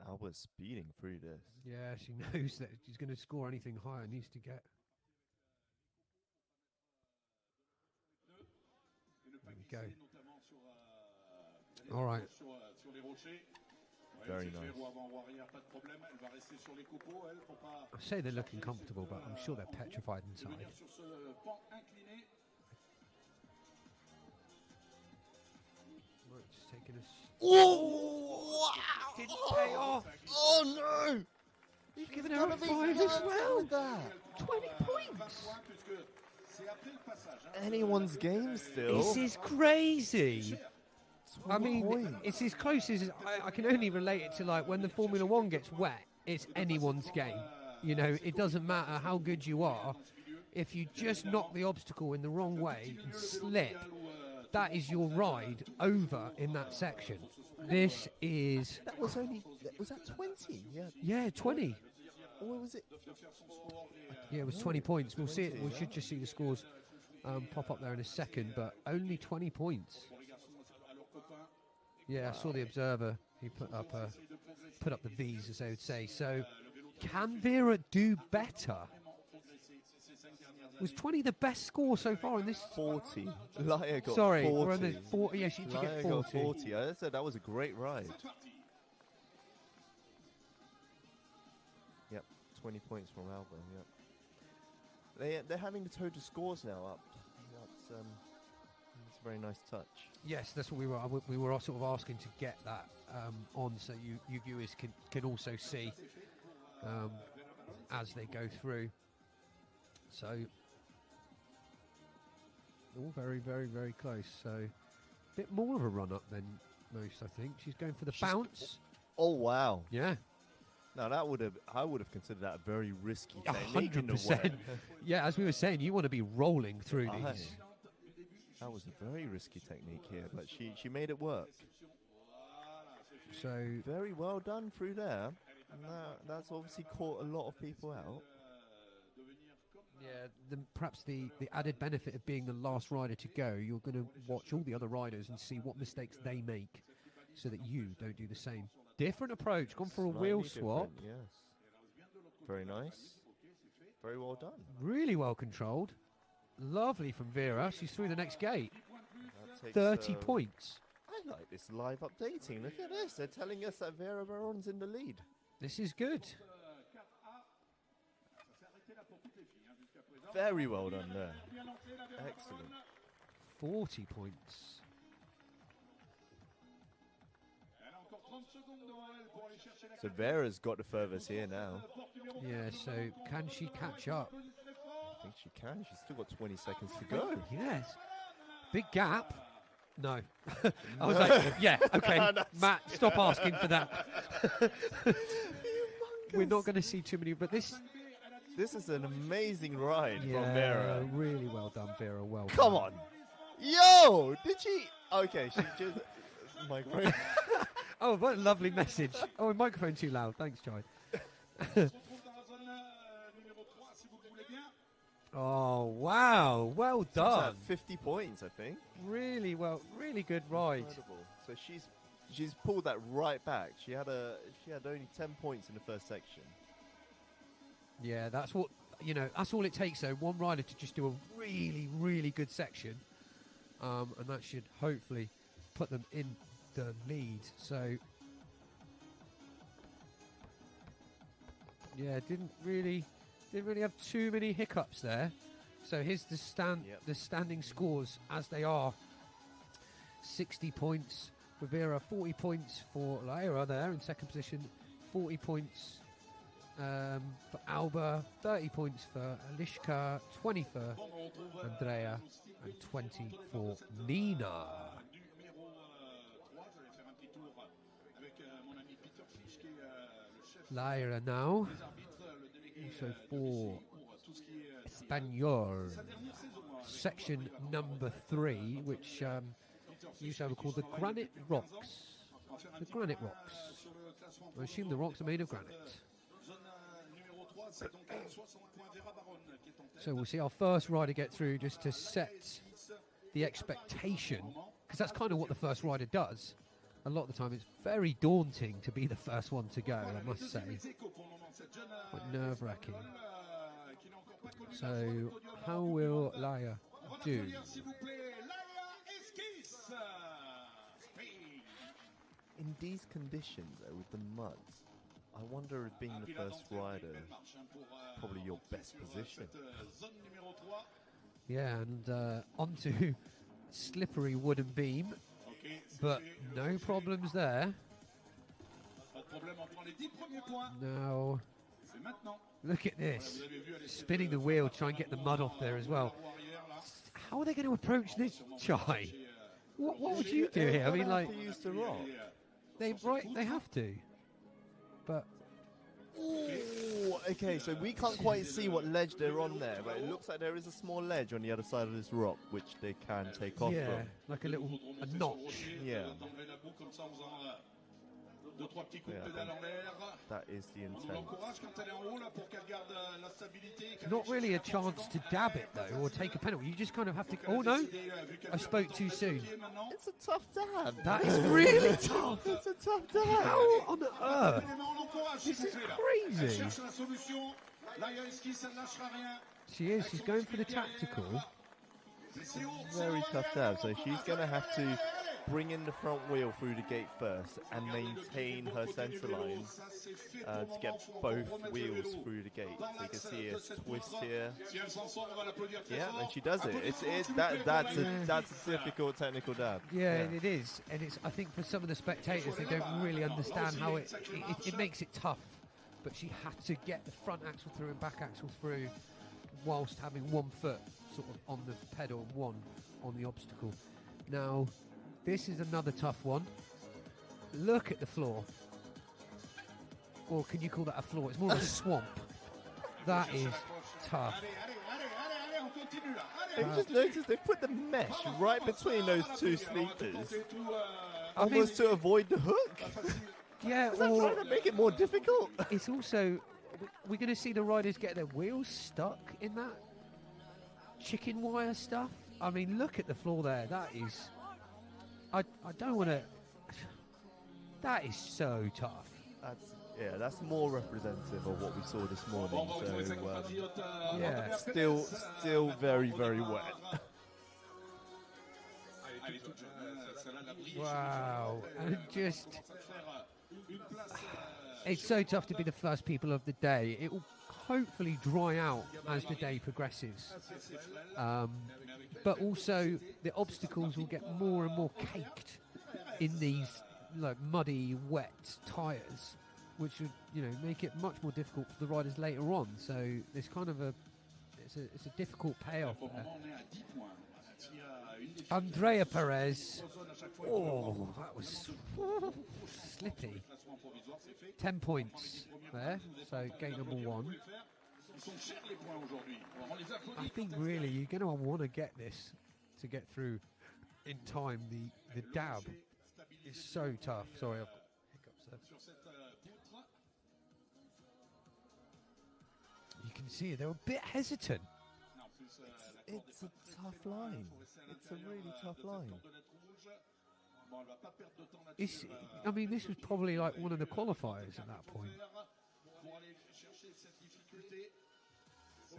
[SPEAKER 2] Albert's speeding through this.
[SPEAKER 1] Yeah, she knows that she's going to score anything higher, needs to get. There we go. All right.
[SPEAKER 2] Very nice.
[SPEAKER 1] I say they're looking comfortable, but I'm sure they're petrified inside. Right, just taking us.
[SPEAKER 2] Oh!
[SPEAKER 1] Didn't pay off.
[SPEAKER 2] Oh no!
[SPEAKER 1] He's given her a 5 as well. 20 points.
[SPEAKER 2] Anyone's game still.
[SPEAKER 1] This is crazy. I mean, it's as close as I can only relate it to, like, when the Formula One gets wet, it's anyone's game. It doesn't matter how good you are. If you just knock the obstacle in the wrong way and slip, that is your ride over in that section. This is...
[SPEAKER 2] Was that 20?
[SPEAKER 1] Yeah, 20.
[SPEAKER 2] Or was it?
[SPEAKER 1] Yeah, it was 20 points. We'll see it. We should just see the scores pop up there in a second, but only 20 points. Yeah, I saw the observer. He put put up the V's, as they would say. So, can Vera do better? Was 20 the best score so far in this?
[SPEAKER 2] 40. Laia got
[SPEAKER 1] Sorry,
[SPEAKER 2] 40.
[SPEAKER 1] we're on the 40. Yeah, she did get 40.
[SPEAKER 2] Got 40. I said that was a great ride. Yep, 20 points from Alba. Yep. They're having the total scores now up. That's a very nice touch.
[SPEAKER 1] Yes, that's what we were sort of asking to get that on, so you viewers can also see as they go through. So all very, very, very close. So a bit more of a run up than most, I think. She's going for the bounce.
[SPEAKER 2] Oh wow!
[SPEAKER 1] Yeah.
[SPEAKER 2] Now I would have considered that a very risky technique.
[SPEAKER 1] 100%. Yeah, as we were saying, you want to be rolling through these.
[SPEAKER 2] That was a very risky technique here, but she made it work.
[SPEAKER 1] So
[SPEAKER 2] very well done through there. That's obviously caught a lot of people out.
[SPEAKER 1] Yeah, perhaps the added benefit of being the last rider to go, you're going to watch all the other riders and see what mistakes they make so that you don't do the same. Different approach, gone for a wheel swap.
[SPEAKER 2] Yes. Very nice. Very well done.
[SPEAKER 1] Really well controlled. Lovely from Vera. She's through the next gate. 30 points.
[SPEAKER 2] I like this live updating. Look at this. They're telling us that Vera Baron's in the lead.
[SPEAKER 1] This is good.
[SPEAKER 2] Very well done there. Excellent.
[SPEAKER 1] 40 points.
[SPEAKER 2] So Vera's got the furthest here now.
[SPEAKER 1] Yeah, so can she catch up?
[SPEAKER 2] I think she can. She's still got 20 seconds to go.
[SPEAKER 1] Yes. Big gap. No. I was like, yeah, okay. Matt, stop asking for that. We're not going to see too many, but this
[SPEAKER 2] is an amazing ride
[SPEAKER 1] from
[SPEAKER 2] Vera.
[SPEAKER 1] Really well done, Vera. Well done.
[SPEAKER 2] Come on. Yo, did she? Okay, she just... microphone.
[SPEAKER 1] Oh, what a lovely message. Oh, microphone too loud. Thanks, Joy. Oh, wow. Well done.
[SPEAKER 2] 50 points, I think.
[SPEAKER 1] Really well. Really good ride.
[SPEAKER 2] Incredible. So she's pulled that right back. She had only 10 points in the first section.
[SPEAKER 1] Yeah, that's what, that's all it takes, though. One rider to just do a really, really good section. And that should hopefully put them in the lead. So, yeah, didn't really have too many hiccups there. So here's the standing scores as they are. 60 points for Vera, 40 points for Lyra there in second position, 40 points for Alba, 30 points for Alishka, 20 for Andrea, and 20 for Nina. Lyra now. So for Espanyol, section number 3, which usually I would call the granite rocks. The granite rocks. I assume the rocks are made of granite. So we'll see our first rider get through just to set the expectation, because that's kind of what the first rider does. A lot of the time it's very daunting to be the first one to go, I must say. Quite nerve-wracking. So how will Laia do?
[SPEAKER 2] In these conditions, with the mud, I wonder if being the first rider is probably your best position.
[SPEAKER 1] Yeah, and onto slippery wooden beam, but no problems there. Now, look at this. Spinning the wheel, try and get the mud off there as well. How are they going to approach this, Chai? What would you do here? I mean, like,
[SPEAKER 2] use the rock.
[SPEAKER 1] They have to. But
[SPEAKER 2] ooh, okay, so we can't quite see what ledge they're on there, but it looks like there is a small ledge on the other side of this rock, which they can take off from.
[SPEAKER 1] Like a notch.
[SPEAKER 2] Yeah. That is the intent.
[SPEAKER 1] It's not really a chance to dab it though, or take a penalty. You just kind of have to. Oh no, I spoke too soon.
[SPEAKER 2] It's a tough dab.
[SPEAKER 1] That is really tough.
[SPEAKER 2] It's a tough dab.
[SPEAKER 1] How on earth? This is crazy. She is. She's going for the tactical.
[SPEAKER 2] Very tough dab. So she's going to have to bring in the front wheel through the gate first and maintain her centre line to get both wheels through the gate. So you can see a twist here. Yeah, and she does it. That's a difficult technical dab.
[SPEAKER 1] Yeah, it is. And it's. I think for some of the spectators, they don't really understand how it makes it tough. But she had to get the front axle through and back axle through whilst having one foot sort of on the pedal and one on the obstacle. Now, this is another tough one. Look at the floor. Or can you call that a floor? It's more of a swamp. That is tough.
[SPEAKER 2] Have you just noticed they've put the mesh right between those two sleepers, almost to avoid the hook?
[SPEAKER 1] Yeah,
[SPEAKER 2] is that trying to make it more difficult?
[SPEAKER 1] It's also, we're going to see the riders get their wheels stuck in that chicken wire stuff. I mean, look at the floor there. That is, I don't want to. That is so tough.
[SPEAKER 2] That's more representative of what we saw this morning. So
[SPEAKER 1] yeah,
[SPEAKER 2] still very, very wet.
[SPEAKER 1] Wow, and just. It's so tough to be the first people of the day. It will hopefully dry out as the day progresses. But also the obstacles will get more and more caked in these like muddy, wet tyres, which would make it much more difficult for the riders later on. So there's kind of it's a difficult payoff there. Andrea Perez. Oh, that was slippy. 10 points there, so gate number 1. I think really you're going to want to get this to get through in time. The dab is so tough. Sorry, I've got hiccups there. You can see they're a bit hesitant.
[SPEAKER 2] It's a tough line. It's a really tough line.
[SPEAKER 1] I mean, this was probably like one of the qualifiers at that point.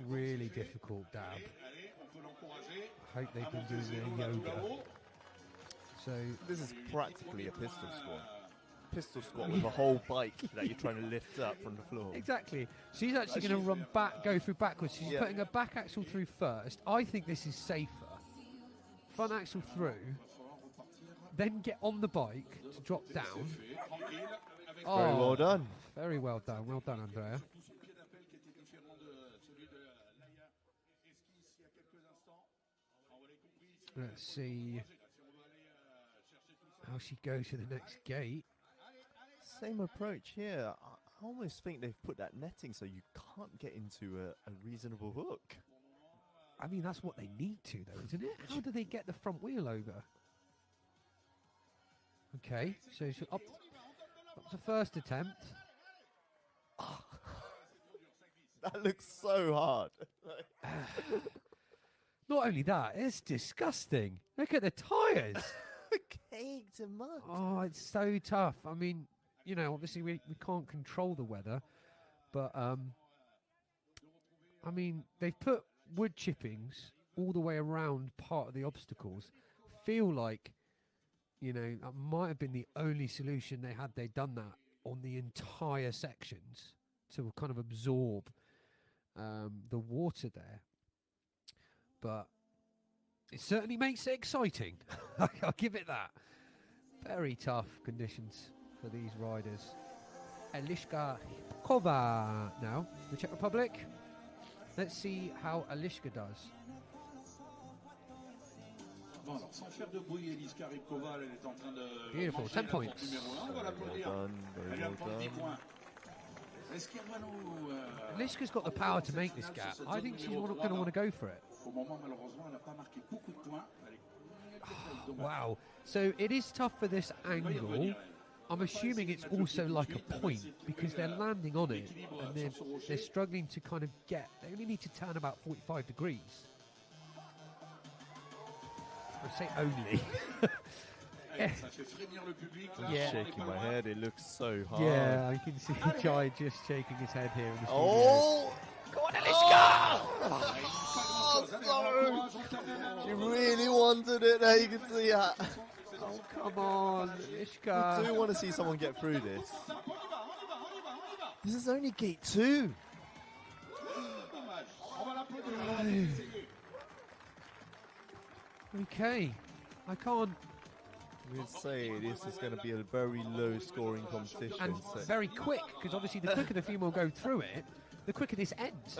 [SPEAKER 1] Really difficult dab. I hope they've been doing their yoga. So
[SPEAKER 2] this is practically a pistol squat. Pistol squat with a whole bike that you're trying to lift up from the floor.
[SPEAKER 1] Exactly. She's actually going to go through backwards. She's putting her back axle through first. I think this is safer. Front axle through. Then get on the bike to drop down.
[SPEAKER 2] Very well done.
[SPEAKER 1] Very well done. Well done, Andrea. Let's see how she goes to the next gate.
[SPEAKER 2] Same approach here. I almost think they've put that netting so you can't get into a reasonable hook.
[SPEAKER 1] I mean, that's what they need to, though, isn't it? How do they get the front wheel over? Okay, so up to first attempt.
[SPEAKER 2] Oh. That looks so hard.
[SPEAKER 1] Not only that, it's disgusting. Look at the tyres.
[SPEAKER 2] Caked in mud.
[SPEAKER 1] Oh, it's so tough. I mean, obviously we can't control the weather, but I mean, they've put wood chippings all the way around part of the obstacles. Feel like that might have been the only solution they had. They'd done that on the entire sections to kind of absorb the water there. But it certainly makes it exciting. I'll give it that. Very tough conditions for these riders. Eliška Kova now, the Czech Republic. Let's see how Eliška does. Beautiful, 10 points.
[SPEAKER 2] Very well done.
[SPEAKER 1] Eliška's got the power to make this gap. I think she's going to want to go for it. Wow. So it is tough for this angle. I'm assuming it's also like a point because they're landing on it and they're struggling to kind of get. They only need to turn about 45 degrees. I say only.
[SPEAKER 2] I'm shaking my head. It looks so hard.
[SPEAKER 1] Yeah, I can see Jai just shaking his head here. In the
[SPEAKER 2] oh!
[SPEAKER 1] Go on, Eliska!
[SPEAKER 2] Oh, no! She really wanted it. There you can see that.
[SPEAKER 1] Oh, come on, Eliska.
[SPEAKER 2] I do want to see someone get through this. This is only gate 2.
[SPEAKER 1] Okay, I can't.
[SPEAKER 2] We'll say this is going to be a very low scoring competition.
[SPEAKER 1] And very quick, because obviously the quicker the female go through it, the quicker this ends.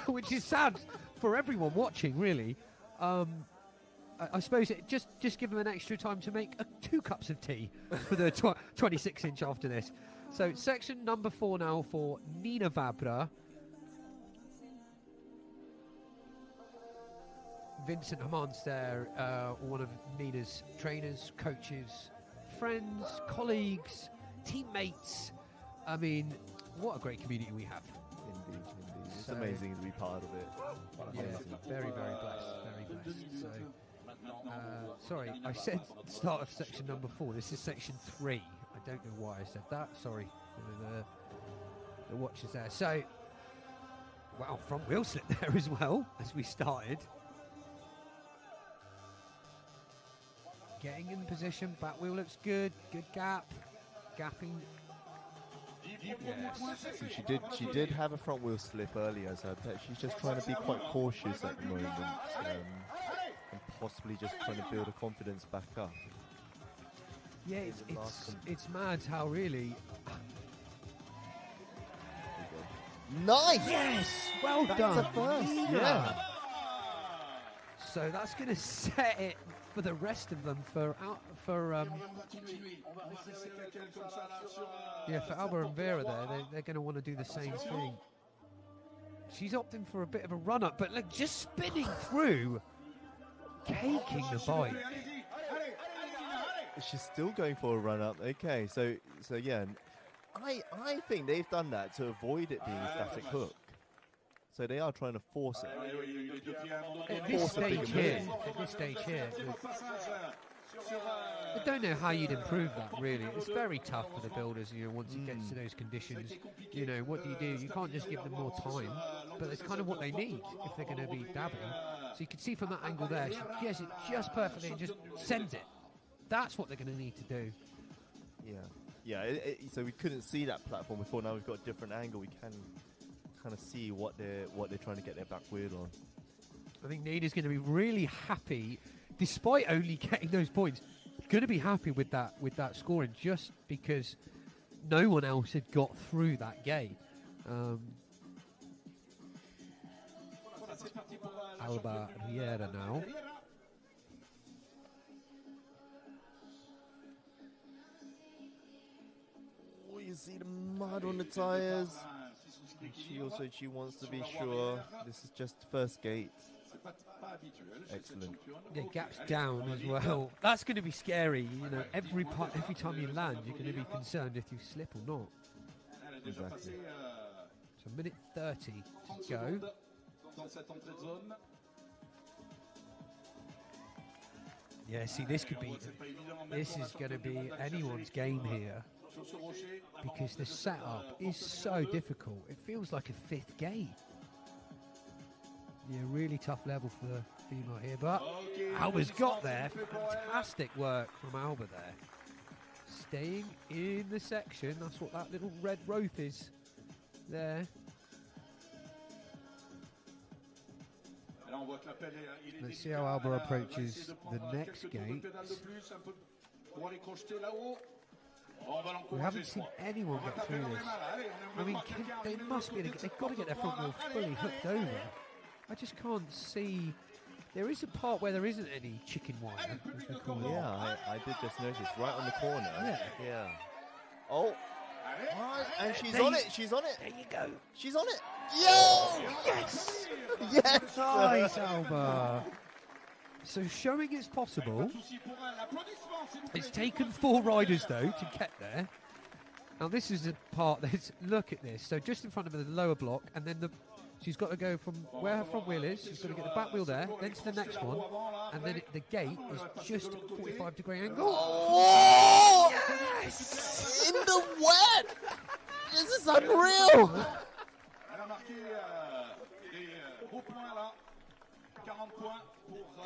[SPEAKER 1] Which is sad for everyone watching, really. I suppose it just give them an extra time to make 2 cups of tea for the 26-inch after this. So section number 4 now for Nina Vabra. Vincent Hamans there, one of Nina's trainers, coaches, friends, colleagues, teammates. I mean, what a great community we have.
[SPEAKER 2] Indeed. It's amazing to be part of it.
[SPEAKER 1] Yeah, very, very blessed. So, sorry, I said start of section number 4. This is section 3. I don't know why I said that. Sorry for the watchers there. So, wow, front wheel slip there as well as we started. Getting in position, back wheel looks good, good gap, gapping. Yes.
[SPEAKER 2] She did have a front wheel slip earlier, so I bet she's just trying to be quite cautious at the moment, and possibly just trying to build her confidence back up.
[SPEAKER 1] Yeah, it's mad how really.
[SPEAKER 2] Nice.
[SPEAKER 1] Yes, well
[SPEAKER 2] That's
[SPEAKER 1] done.
[SPEAKER 2] a first. Yeah.
[SPEAKER 1] So that's going to set it for the rest of them for Alba and Vera there. They're going to want to do the same thing. She's opting for a bit of a run up, but look, just spinning through, caking the bike.
[SPEAKER 2] She's still going for a run up. Okay, so yeah, I think they've done that to avoid it being a static hook. So they are trying to force it.
[SPEAKER 1] At this stage here, I don't know how you'd improve that, really. It's very tough for the builders, once it gets to those conditions. What do? You can't just give them more time, but it's kind of what they need if they're going to be dabbing. So you can see from that angle there, she gets it just perfectly and just sends it. That's what they're going to need to do.
[SPEAKER 2] Yeah. So we couldn't see that platform before. Now we've got a different angle. We can kind of see what they're trying to get their back wheel on.
[SPEAKER 1] I think Nina's going to be really happy, despite only getting those points. Going to be happy with that scoring, just because no one else had got through that gate. Alba Riera now.
[SPEAKER 2] Oh, you see the mud on the tires. She wants to be sure this is just the first gate. Excellent.
[SPEAKER 1] Yeah, gaps down as well. That's going to be scary. Every time you land, you're going to be concerned if you slip or not.
[SPEAKER 2] Exactly.
[SPEAKER 1] So minute 30 to go. Yeah, see, this is going to be anyone's game here, because the setup is so difficult. It feels like a 5th gate. Yeah, really tough level for the female here, but Alba's got there. Fantastic work from Alba there. Staying in the section. That's what that little red rope is there. Let's see how Alba approaches the next gate. We haven't seen anyone get through this. I mean, they've got to get their front wheel fully hooked over. I just can't see. There is a part where there isn't any chicken wire, as we call it.
[SPEAKER 2] Yeah, I did just notice right on the corner. Yeah. Oh, and she's on it. She's on it.
[SPEAKER 1] There you go.
[SPEAKER 2] She's on it. Yo!
[SPEAKER 1] Yes!
[SPEAKER 2] Yes!
[SPEAKER 1] Nice, Alba. So showing it's possible. It's taken 4 riders, though, to get there. Now, this is the part, look at this. So just in front of her, the lower block, and then she's got to go from where her front wheel is, she's got to get the back wheel there, then to the next one, and then the gate is just 45-degree angle.
[SPEAKER 2] Oh!
[SPEAKER 1] Yes!
[SPEAKER 2] In the wet! This is unreal!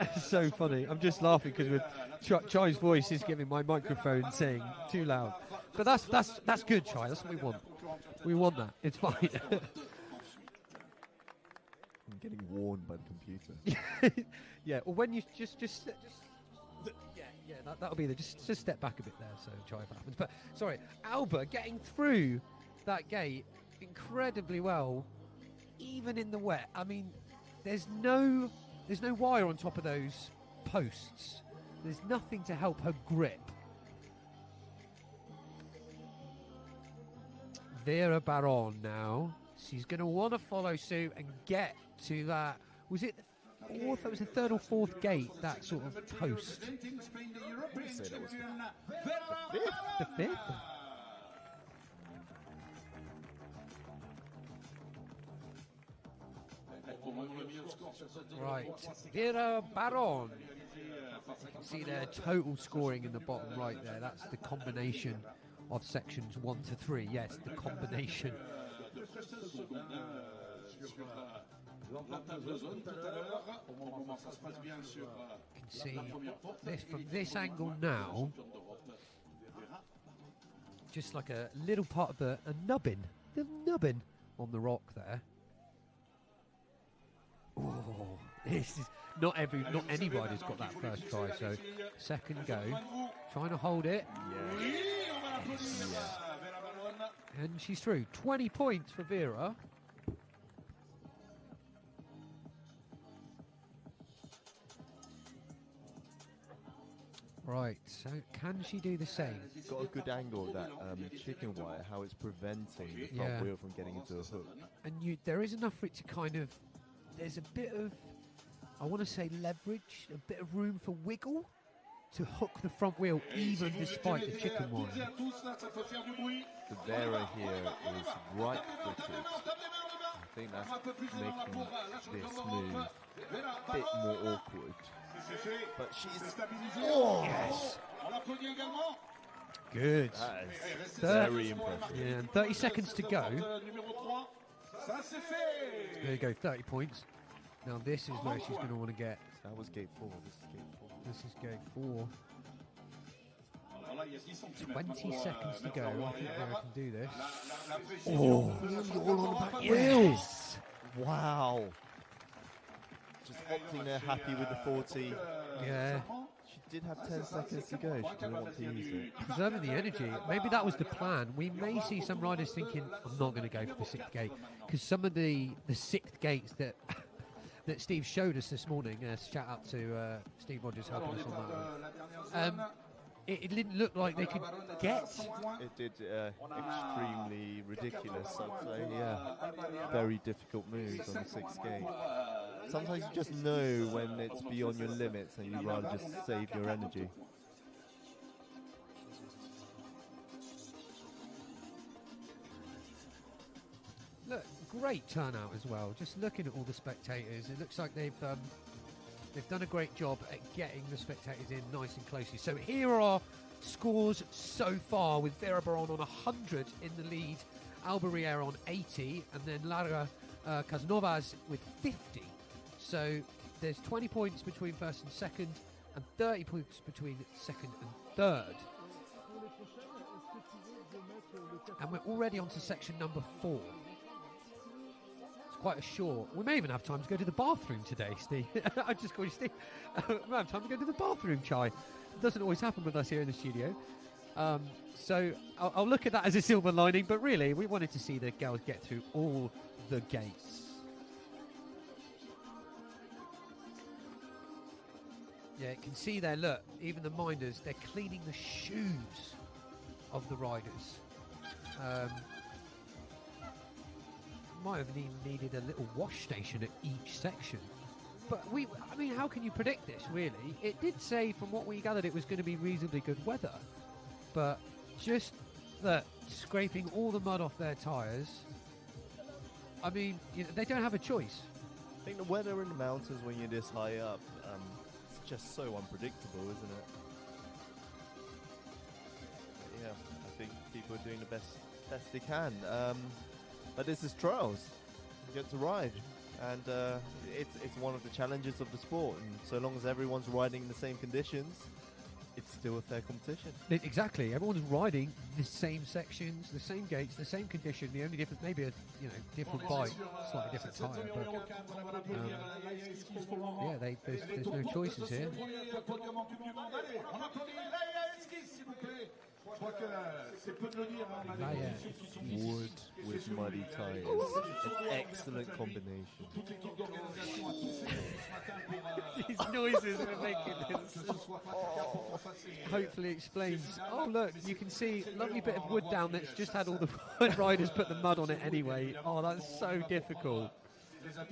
[SPEAKER 1] It's so funny. I'm just laughing because Chai's voice is giving my microphone saying too loud. But that's good, Chai. That's what we want. We want that. It's fine.
[SPEAKER 2] I'm getting warned by the computer.
[SPEAKER 1] Yeah. Or when you just that'll be just step back a bit there. So Chai, if it happens. But sorry, Alba getting through that gate incredibly well, even in the wet. I mean, there's no wire on top of those posts. There's nothing to help her grip. Vera Baron now. She's going to want to follow suit and get to that. Was it the fourth? That was the third or fourth gate, that sort of post.
[SPEAKER 2] I would say that was
[SPEAKER 1] The fifth? Right, Vera Baron. You can see their total scoring in the bottom right there. That's the combination of sections 1 to 3. Yes, the combination. You can see this from this angle now. Just like a little part of a nubbin. The nubbin on the rock there. Oh, this is not any rider's got that first try. So second go, trying to hold it. Yes. And she's through. 20 points for Vera. Right, so can she do the same?
[SPEAKER 2] Got a good angle of that chicken wire, how it's preventing the front wheel from getting into a hook.
[SPEAKER 1] And there is enough for it to kind of, there's a bit of, I want to say leverage, a bit of room for wiggle to hook the front wheel even despite the chicken wire.
[SPEAKER 2] The Vera here is right-footed. I think that's making this move a bit more awkward. But she's... Oh! Yes!
[SPEAKER 1] Good.
[SPEAKER 2] That is very impressive.
[SPEAKER 1] Yeah, and 30 seconds to go. There you go, 30 points. Now this is where she's going to want to get.
[SPEAKER 2] That was gate 4. This is gate 4.
[SPEAKER 1] This is gate 4. 20 seconds to go. I think Vera can do this.
[SPEAKER 2] Oh! All on the back wheel! Wow! Just opting there, happy with the 40.
[SPEAKER 1] Yeah.
[SPEAKER 2] She did have 10 seconds to go. She didn't want to use it.
[SPEAKER 1] Preserving the energy. Maybe that was the plan. We may see some riders thinking, I'm not going to go for the 6th gate. Because some of the 6th gates that that Steve showed us this morning, shout out to Steve Rogers helping us on that one. It didn't look like they could get.
[SPEAKER 2] It did extremely ridiculous, I'd say, yeah. Very difficult moves on the 6th gate. Sometimes you just know when it's beyond your limits and you'd rather just save your energy.
[SPEAKER 1] Look, great turnout as well. Just looking at all the spectators, it looks like they've done a great job at getting the spectators in nice and closely. So here are our scores so far, with Vera Baron on 100 in the lead, Alba Riera on 80, and then Lara Casanovas with 50. So there's 20 points between first and second, and 30 points between second and third. And we're already on to section number 4. It's quite a short. We may even have time to go to the bathroom today, Steve. I just called you Steve. We may have time to go to the bathroom, Chai. It doesn't always happen with us here in the studio. So I'll look at that as a silver lining, but really we wanted to see the girls get through all the gates. Yeah, you can see there, look, even the minders, they're cleaning the shoes of the riders. Might have even needed a little wash station at each section. But I mean, how can you predict this, really? It did say, from what we gathered, it was going to be reasonably good weather. But just that scraping all the mud off their tyres, I mean, they don't have a choice.
[SPEAKER 2] I think the weather in the mountains when you're this high up, it's just so unpredictable, isn't it? But yeah, I think people are doing the best they can. But this is trials. You get to ride. And it's one of the challenges of the sport. And so long as everyone's riding in the same conditions, it's still a fair competition.
[SPEAKER 1] Exactly. Everyone's riding the same sections, the same gates, the same condition. The only difference, maybe a different bike, slightly different tyre. But yeah, there's no choices here.
[SPEAKER 2] Wood with muddy tyres. An excellent combination.
[SPEAKER 1] These noises we're making hopefully explains. Oh look, you can see a lovely bit of wood down that's just had all the riders put the mud on it anyway. Oh, that's so difficult. I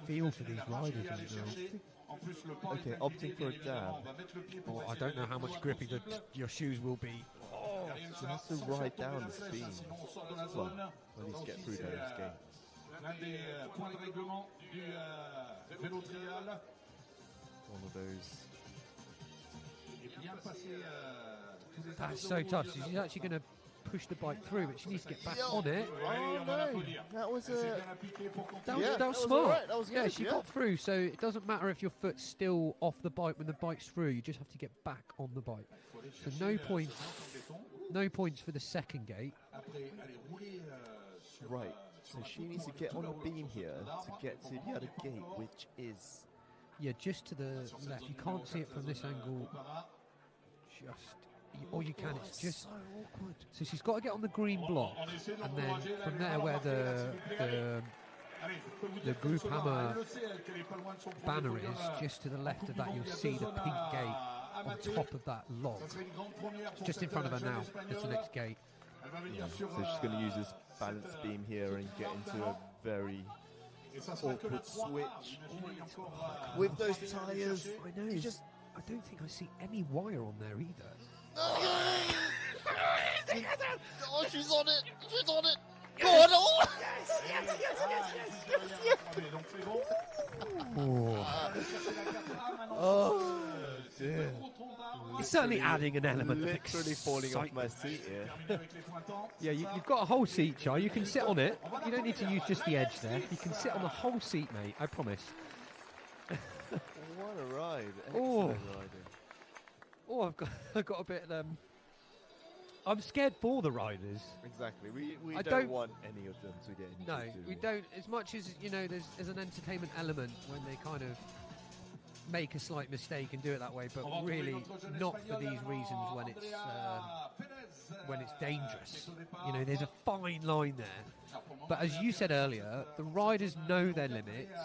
[SPEAKER 1] feel for these riders right now.
[SPEAKER 2] Okay, opting for a dab.
[SPEAKER 1] Oh, I don't know how much grippy your shoes will be.
[SPEAKER 2] You have to ride down the speed. Well, at least get through those gates. One of those.
[SPEAKER 1] That's so tough. She's actually going to push the bike through, but she needs to get back on it.
[SPEAKER 2] Oh no, that was
[SPEAKER 1] that was smart.
[SPEAKER 2] Right. That was good.
[SPEAKER 1] Yeah, she got through, so it doesn't matter if your foot's still off the bike when the bike's through. You just have to get back on the bike. So no points for the second gate.
[SPEAKER 2] Right. So she needs to get on a beam here to get to the other gate, which is
[SPEAKER 1] just to the left. You can't see it from this angle. Or you can. It's just
[SPEAKER 2] so awkward.
[SPEAKER 1] So she's got to get on the green block, and then from there where the Groupama banner is, just to the left of that, you'll see the pink gate on top of that log. Just in front of her now. It's the next gate.
[SPEAKER 2] Yeah. So she's going to use this balance beam here and get into a very awkward switch with those tyres.
[SPEAKER 1] I know. I don't think I see any wire on there either.
[SPEAKER 2] Oh, she's on it! She's on it! Go on! Oh! Oh dear.
[SPEAKER 1] It's certainly adding an element of
[SPEAKER 2] literally falling off my seat here.
[SPEAKER 1] Yeah, you've got a whole seat, Char. You can sit on it. You don't need to use just the edge there. You can sit on the whole seat, mate. I promise.
[SPEAKER 2] What a ride. Excellent riding.
[SPEAKER 1] Oh, I've got a bit. I'm scared for the riders.
[SPEAKER 2] Exactly. We don't want any of them to get injured.
[SPEAKER 1] No, we don't. As much as there's an entertainment element when they kind of make a slight mistake and do it that way, but really not for these reasons when it's dangerous. There's a fine line there. But as you said earlier, the riders know their limits.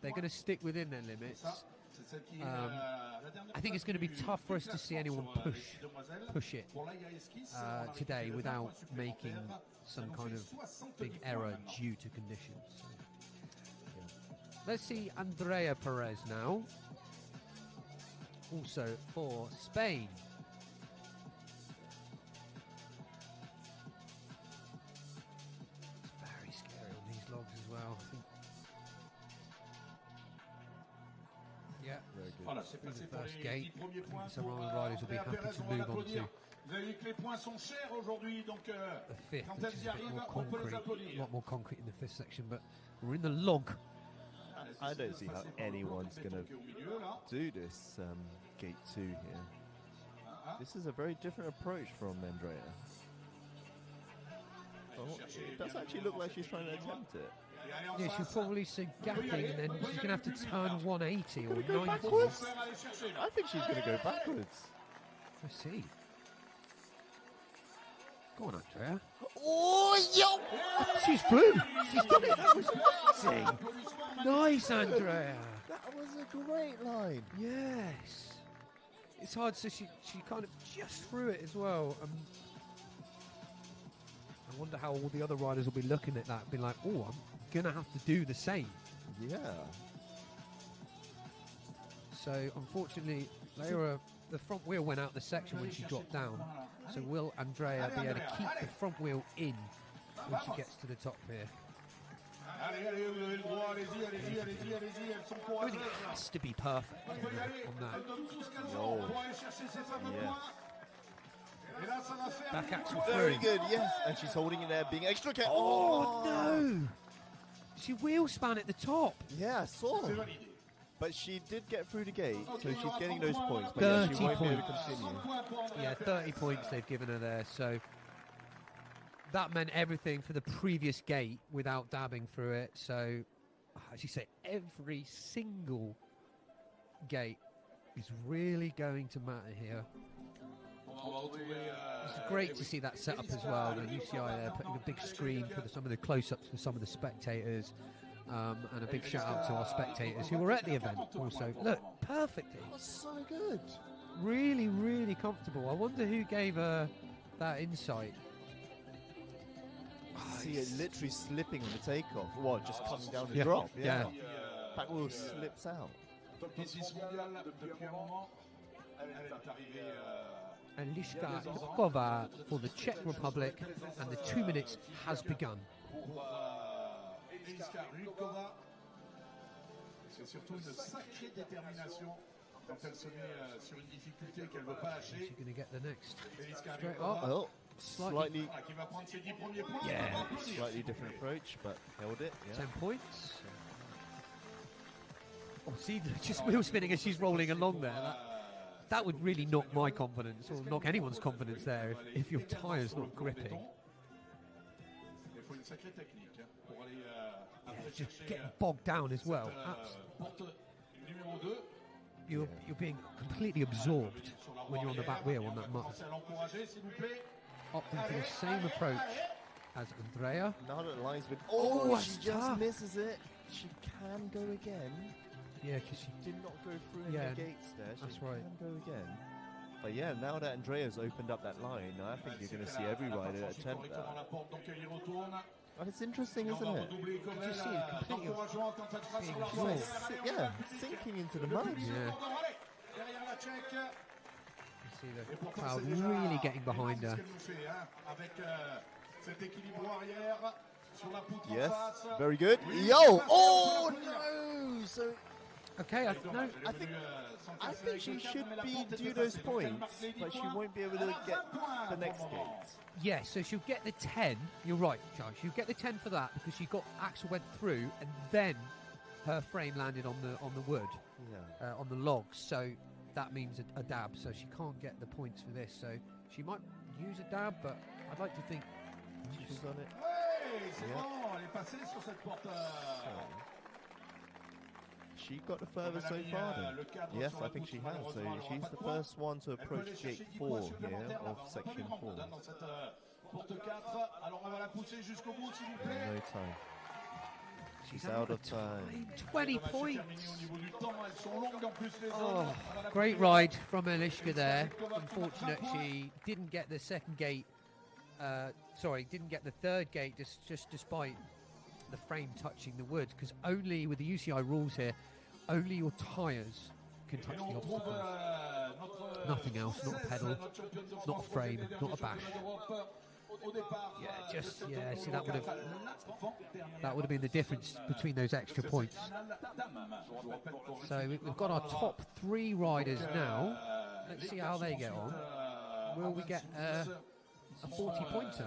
[SPEAKER 1] They're going to stick within their limits. I think it's going to be tough for us to see anyone push it today without making some kind of big error due to conditions. So, yeah. Let's see Andrea Perez now, also for Spain. Very scary on these logs as well, I think. Yeah,
[SPEAKER 2] very good.
[SPEAKER 3] Voilà, c'est passé pour les 10 premiers points.
[SPEAKER 1] Some riders will be happy to move on to
[SPEAKER 3] Vous avez vu que les points sont chers aujourd'hui, donc
[SPEAKER 1] the fifth,
[SPEAKER 3] quand
[SPEAKER 1] which
[SPEAKER 3] elles
[SPEAKER 1] is
[SPEAKER 3] y
[SPEAKER 1] a bit
[SPEAKER 3] arrivent,
[SPEAKER 1] more
[SPEAKER 3] on peut les
[SPEAKER 1] concrete, a
[SPEAKER 3] applaudir.
[SPEAKER 1] lot more concrete in the fifth section, but we're in the log.
[SPEAKER 2] I don't see how anyone's going to do this gate 2 here. This is a very different approach from Andrea. Oh, it does actually look like she's trying to attempt it.
[SPEAKER 1] Yeah, she'll probably see gapping, and then she's going to have to turn 180 or 90.
[SPEAKER 2] Go backwards? I think she's going to go backwards.
[SPEAKER 1] Let's see. Go on, Andrea.
[SPEAKER 2] Oh, yo!
[SPEAKER 1] She's through. She's done it. That was amazing. Nice, Andrea.
[SPEAKER 2] That was a great line.
[SPEAKER 1] Yes. It's hard, so she kind of just threw it as well. I wonder how all the other riders will be looking at that and be like, oh, I'm going to have to do the same.
[SPEAKER 2] Yeah.
[SPEAKER 1] So unfortunately, the front wheel went out the section when she dropped down. So will Andrea be able to keep the front wheel in when she gets to the top here? I mean, it has to be perfect on that.
[SPEAKER 2] Oh. Yes.
[SPEAKER 1] Back axle
[SPEAKER 2] Very
[SPEAKER 1] through.
[SPEAKER 2] good, yes. And she's holding it there, being extra careful.
[SPEAKER 1] Oh, no! She wheel span at the top.
[SPEAKER 2] Yeah, I saw. But she did get through the gate, so she's getting those points. But yeah, she
[SPEAKER 1] 30
[SPEAKER 2] won't be able to
[SPEAKER 1] points.
[SPEAKER 2] continue.
[SPEAKER 1] Yeah, 30 points they've given her there. So that meant everything for the previous gate without dabbing through it. So, as you say, every single gate is really going to matter here. It's great to see that setup as well. The UCI there putting a big screen for some of the close-ups for some of the spectators. And a big shout out to our spectators who were at the event also. Look, perfectly.
[SPEAKER 2] That's so good.
[SPEAKER 1] Really, really comfortable. I wonder who gave her that insight.
[SPEAKER 2] See it literally slipping on the takeoff. What, just coming down the
[SPEAKER 1] Yeah.
[SPEAKER 2] drop?
[SPEAKER 1] Yeah.
[SPEAKER 2] Back wheel slips out.
[SPEAKER 1] Eliška Ivkova for the Czech Republic, and the 2 minutes has begun.
[SPEAKER 3] C'est surtout une sacrée détermination quand elle se met sur une difficulté qu'elle ne veut pas lâcher.
[SPEAKER 1] She's going to get the next.
[SPEAKER 3] Straight
[SPEAKER 2] Oh, slightly,
[SPEAKER 3] qui va prendre ses 10 premiers points.
[SPEAKER 1] Yeah.
[SPEAKER 2] slightly different approach, but held it. Yeah.
[SPEAKER 1] 10 points. Oh, see, just wheel spinning as she's rolling along there. That would really knock my confidence, or knock anyone's confidence there, if your tyre's not gripping.
[SPEAKER 3] Il faut une sacrée technique pour aller
[SPEAKER 1] Yeah, just getting bogged down as well.
[SPEAKER 3] porte numéro 2.
[SPEAKER 1] You're being completely absorbed when you're on the back wheel on that mud. Opting for the same approach as Andrea.
[SPEAKER 2] Now that the line's been...
[SPEAKER 1] Oh,
[SPEAKER 2] she
[SPEAKER 1] that's
[SPEAKER 2] just
[SPEAKER 1] tough.
[SPEAKER 2] misses it. She can go again.
[SPEAKER 1] Yeah, because she
[SPEAKER 2] Did not go through any
[SPEAKER 1] Yeah,
[SPEAKER 2] gates there. She
[SPEAKER 1] that's right.
[SPEAKER 2] can go again. But yeah, now that Andrea's opened up that line, I think you're going to see every rider attempt that. And it's interesting, isn't it?
[SPEAKER 1] just see it completely being absorbed.
[SPEAKER 2] Yeah, sinking into the mud.
[SPEAKER 1] Yeah. You see the crowd really getting behind her.
[SPEAKER 2] Yes, very good. Yo! Oh no! So
[SPEAKER 1] Okay, I
[SPEAKER 2] I think she should be due those points, but she won't be able to get the next gate.
[SPEAKER 1] yeah, so she'll get the 10. You're right, Josh. She'll get the 10 for that because she got axle went through and then her frame landed on the wood,
[SPEAKER 2] Yeah.
[SPEAKER 1] on the logs. So that means a dab. So she can't get the points for this. So she might use a dab, but I'd like to think
[SPEAKER 2] She's on it. She got the furthest so far then. Yes, I think she has. So she's the first one to approach gate 4 here of section 4. No time. She's out of time.
[SPEAKER 1] 20 points. Oh, great ride from Eliška there. Unfortunate she didn't get the second gate. Didn't get the third gate just despite the frame touching the wood, because only with the UCI rules here, only your tyres can touch the obstacles. Nothing else, not a pedal, not a frame, not a bash. See that would have been the difference between those extra points. So we've got our top 3 riders now. Let's see how they get on. Will we get a 40-pointer?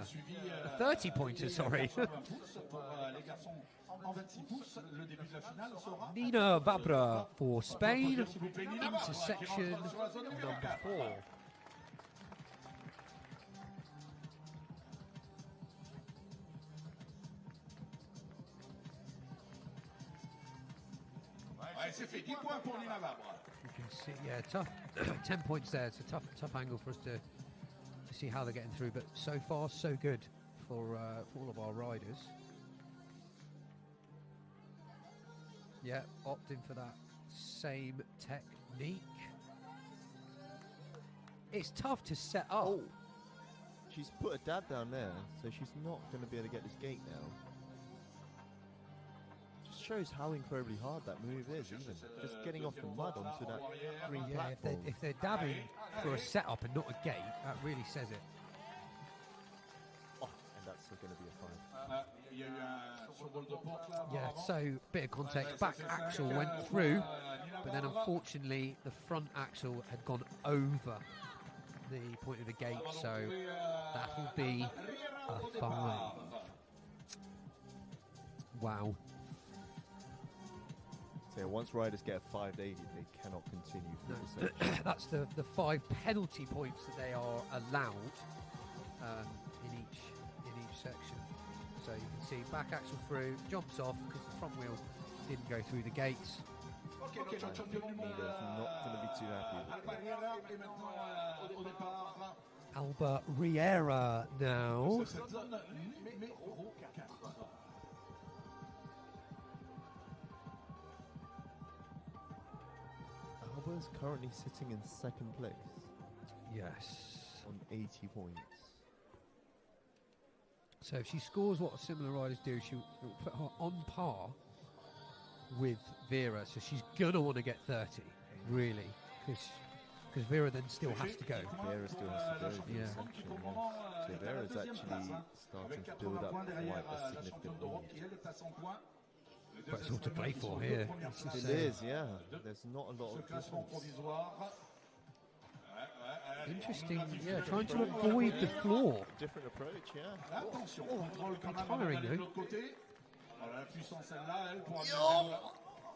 [SPEAKER 1] A 30-pointer, sorry. Nina Vabra for Spain into section number 4.
[SPEAKER 3] You
[SPEAKER 1] can see, yeah, tough. 10 points there. It's a tough angle for us to see how they're getting through. But so far, so good for all of our riders. Yeah, opting for that same technique. It's tough to set up.
[SPEAKER 2] Oh, she's put a dab down there, so she's not going to be able to get this gate now. Just just shows how incredibly hard that move is, even. Just getting off the mud onto that green platform.
[SPEAKER 1] If they're dabbing for a setup and not a gate, that really says it.
[SPEAKER 2] Oh, and that's going to be a 5.
[SPEAKER 1] Yeah, so bit of context. Back axle went through, but then unfortunately the front axle had gone over the point of the gate, so that will be a 5. Wow.
[SPEAKER 2] So yeah, once riders get a 580, they cannot continue through the section.
[SPEAKER 1] That's the 5 penalty points that they are allowed in each section. So you can see back axle through, jumps off because the front wheel didn't go through the gates.
[SPEAKER 2] Nido's not going to be too happy.
[SPEAKER 1] Alba Riera now.
[SPEAKER 2] Alba's currently sitting in 2nd place.
[SPEAKER 1] Yes.
[SPEAKER 2] On 80 points.
[SPEAKER 1] So if she scores what similar riders do, she will put her on par with Vera. So she's going to want to get 30, really, because Vera then still has to go.
[SPEAKER 2] Vera still has to go in the section, yeah. So Vera's actually starting to build up quite a significant lead.
[SPEAKER 1] But it's all to play for here.
[SPEAKER 2] It is, yeah. There's not a lot of difference.
[SPEAKER 1] Interesting, yeah, trying to avoid the floor.
[SPEAKER 2] Different approach, yeah.
[SPEAKER 1] Tiring though.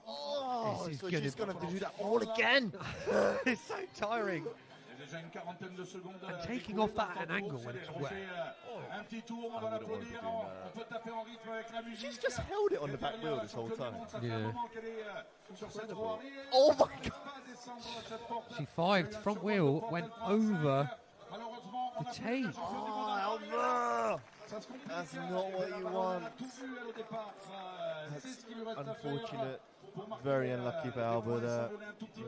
[SPEAKER 2] Oh,
[SPEAKER 1] this
[SPEAKER 2] so
[SPEAKER 1] is
[SPEAKER 2] she's going to do that all again.
[SPEAKER 1] It's so tiring. And taking off that at an angle when it's wet.
[SPEAKER 2] She's just held it on the back wheel this whole time.
[SPEAKER 1] Yeah.
[SPEAKER 2] Oh my god!
[SPEAKER 1] She 5'd, front wheel went over the tape.
[SPEAKER 2] Oh, Alba! That's not what you want. That's unfortunate. Very unlucky for Alba there.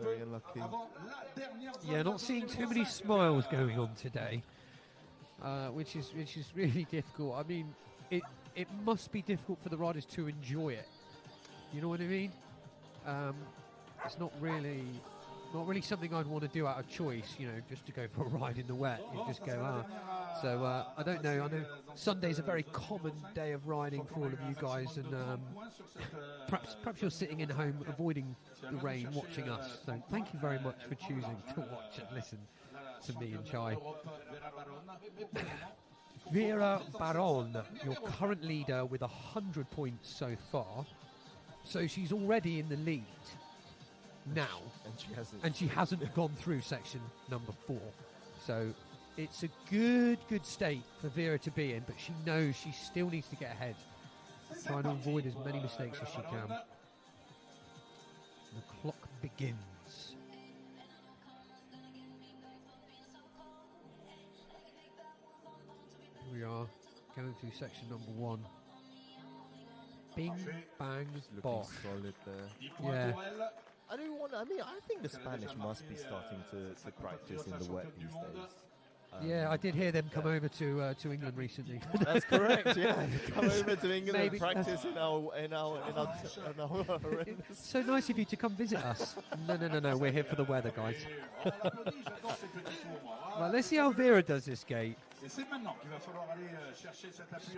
[SPEAKER 2] Very unlucky.
[SPEAKER 1] Yeah, not seeing too many smiles going on today, which is really difficult. I mean, it must be difficult for the riders to enjoy it. You know what I mean? It's not really something I'd want to do out of choice. You know, just to go for a ride in the wet. You just go, So I don't know. I know Sunday's a very common day of riding for all of you guys, and perhaps you're sitting in home avoiding the rain, watching us. So thank you very much for choosing to watch and listen to me and Chai. Vera Baron, your current leader with 100 points so far. So she's already in the lead now, and she hasn't gone through section number 4. So it's a good state for Vera to be in, but she knows she still needs to get ahead, trying to avoid as many mistakes as she can. The clock begins. Here we are going through section number 1. Bing, bang, bosh.
[SPEAKER 2] Solid there.
[SPEAKER 1] Yeah.
[SPEAKER 2] I think the Spanish must be starting to practice in the wet these days.
[SPEAKER 1] Yeah, I did hear them come over to England recently.
[SPEAKER 2] That's correct. Yeah, come over to England and practice in our horrendous.
[SPEAKER 1] So nice of you to come visit us. No, we're here for the weather, guys. Well, let's see how Vera does this gate. She's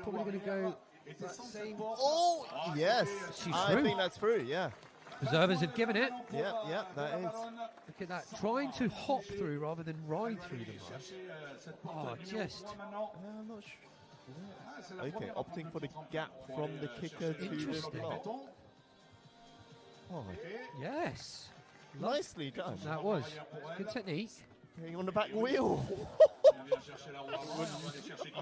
[SPEAKER 1] probably going to go.
[SPEAKER 2] Oh, yes. I think that's through. Yeah.
[SPEAKER 1] Observers have given it.
[SPEAKER 2] Yeah, that is.
[SPEAKER 1] Look at that. Trying to hop through rather than ride through the mud. Oh, just.
[SPEAKER 2] I'm not sure. Okay, opting for the gap from the kicker to the block. Oh,
[SPEAKER 1] yes.
[SPEAKER 2] Nicely done.
[SPEAKER 1] That was. Good technique.
[SPEAKER 2] Getting on the back wheel.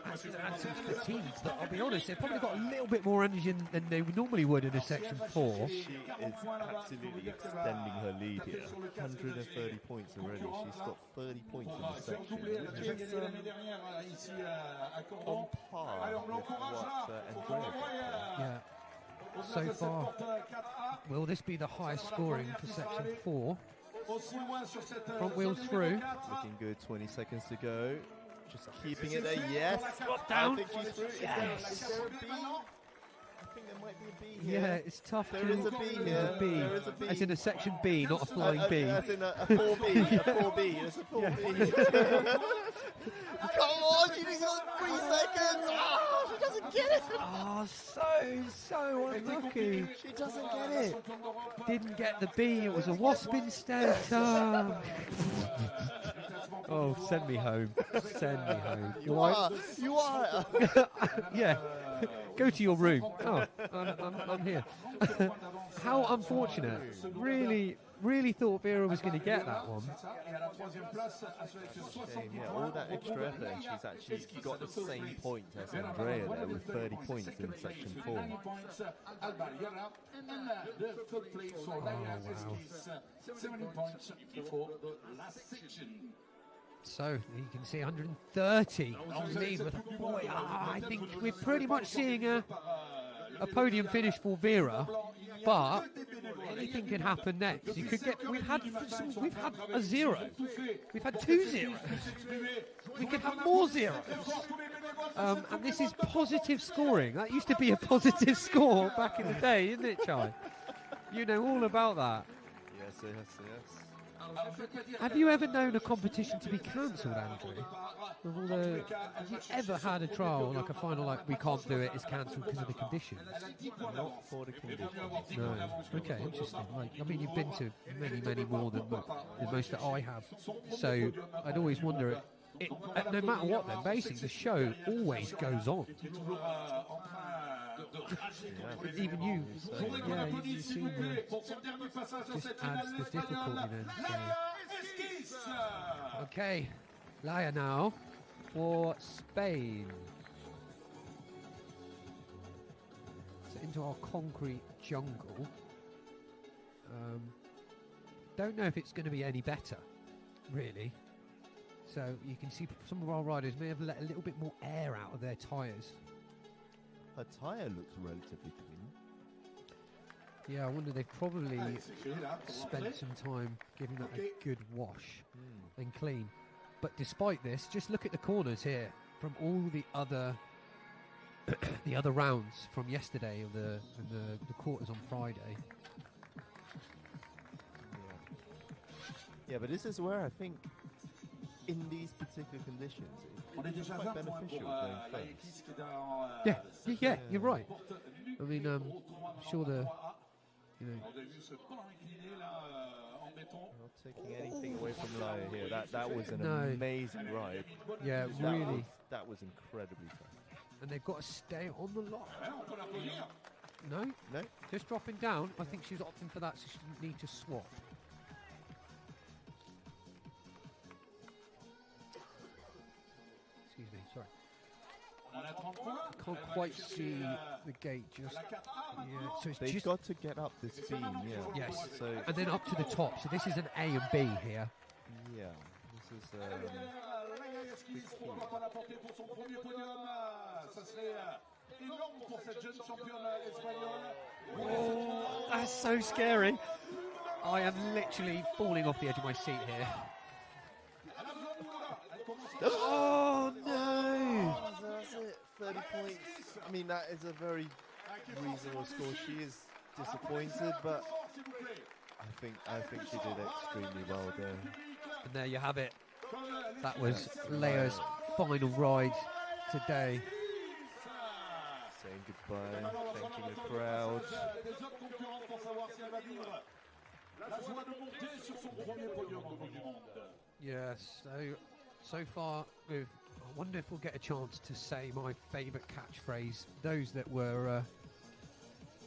[SPEAKER 1] Add some fatigue, but I'll be honest, they've probably got a little bit more energy than they normally would in a section 4.
[SPEAKER 2] She is absolutely extending her lead here. 130 points already. She's got 30 points in the section, which is on par with what Andrea got.
[SPEAKER 1] Yeah. So far, will this be the highest scoring for section 4? Front wheels through.
[SPEAKER 2] Looking good, 20 seconds to go. Just keeping it there, yes.
[SPEAKER 1] Down.
[SPEAKER 2] I think she's through.
[SPEAKER 1] Yes.
[SPEAKER 2] I think there might be a B here.
[SPEAKER 1] Yeah, it's tough.
[SPEAKER 2] There is a B here.
[SPEAKER 1] There's a B.
[SPEAKER 2] There is a B.
[SPEAKER 1] As in a section B, not a flying B.
[SPEAKER 2] As in a 4B. A 4B. There's a 4B. Come on, you need 3 seconds. Oh, she doesn't get it.
[SPEAKER 1] Oh, so unlucky.
[SPEAKER 2] She doesn't get it.
[SPEAKER 1] Didn't get the B. It was a wasp instead. Oh, send me home. Send me home.
[SPEAKER 2] You are.
[SPEAKER 1] Yeah. Go to your room. Oh, I'm here. How unfortunate. Really thought Vera was going to get that one.
[SPEAKER 2] Shame, yeah, all that extra effort, and she's actually got the same point as Andrea there with 30 points in section 4.
[SPEAKER 1] So you can see 130 lead with a boy. I think we're pretty much seeing a podium finish for Vera, but anything can happen next. You could get. We've had a 0. We've had 2 zeros. We could have more zeros. And this is positive scoring. That used to be a positive score back in the day, isn't it, Chai? You know all about that.
[SPEAKER 2] Yes.
[SPEAKER 1] Have you ever known a competition to be cancelled, Andrew? Have you ever had a trial, like a final, like we can't do it, it's cancelled because of the conditions?
[SPEAKER 2] Not for the conditions.
[SPEAKER 1] No. Okay, interesting. Like, I mean, you've been to many more than most that I have. So I'd always wonder, no matter what, then basically the show always goes on. Even you, you seem just adds the difficulty then. So. Okay, Laia now for Spain. So into our concrete jungle. Don't know if it's going to be any better, really. So you can see some of our riders may have let a little bit more air out of their tyres.
[SPEAKER 2] Her tyre looks relatively clean.
[SPEAKER 1] Yeah, I wonder they've probably spent some time giving that a good wash and clean. But despite this, just look at the corners here from all the other the other rounds from yesterday of the quarters on Friday.
[SPEAKER 2] Yeah, but this is where I think in these particular conditions it's quite beneficial going first.
[SPEAKER 1] Yeah, you're right. I mean, I'm sure
[SPEAKER 2] Not taking anything away from Laia here. That was an amazing ride.
[SPEAKER 1] Yeah, really.
[SPEAKER 2] That was incredibly tough.
[SPEAKER 1] And they've got to stay on the lock. No,
[SPEAKER 2] No.
[SPEAKER 1] just dropping down. I think she was opting for that, so she didn't need to swap. Excuse me, sorry. Can't quite see the gate just. Yeah, so it's
[SPEAKER 2] They've
[SPEAKER 1] just
[SPEAKER 2] got to get up this beam, yeah.
[SPEAKER 1] yes,
[SPEAKER 2] So
[SPEAKER 1] and then up to the top. So this is an A and B here.
[SPEAKER 2] yeah, this is
[SPEAKER 1] Oh, that's so scary. I am literally falling off the edge of my seat here. Oh no!
[SPEAKER 2] That's it, 30 points. I mean, that is a very reasonable score. She is disappointed, but I think she did extremely well there.
[SPEAKER 1] And there you have it. That was Laia's final ride today.
[SPEAKER 2] Saying goodbye, thanking the crowd.
[SPEAKER 1] Yes, so far I wonder if we'll get a chance to say my favourite catchphrase. Those that were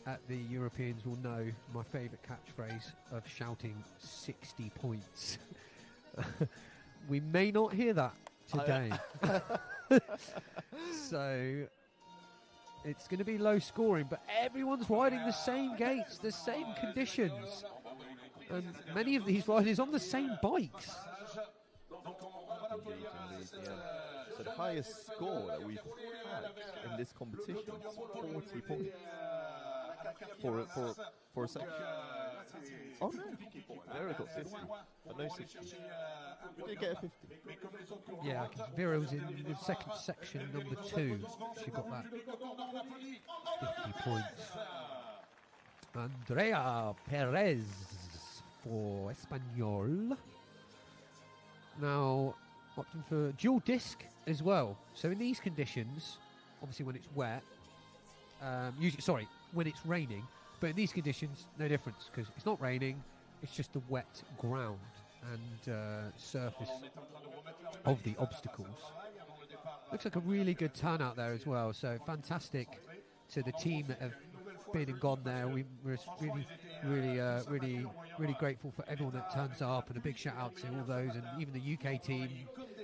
[SPEAKER 1] at the Europeans will know my favourite catchphrase of shouting 60 points. We may not hear that today. So it's going to be low scoring, but everyone's riding the same gates, the same conditions. And many of these riders on the same bikes.
[SPEAKER 2] Indeed, yeah. So the highest score that we've had in this competition is 40 points for a section. Oh no, there we got 50, but no 60. Did get a 50.
[SPEAKER 1] Yeah, Vera was in the second section, number 2. She got that 50 points. Andrea Perez for Espanyol. Now, opting for dual disc as well. So in these conditions, obviously when it's wet, when it's raining, but in these conditions, no difference because it's not raining, it's just the wet ground and surface of the obstacles. Looks like a really good turnout there as well, so fantastic to the team that have been and gone there. We're really grateful for everyone that turns up, and a big shout out to all those, and even the UK team.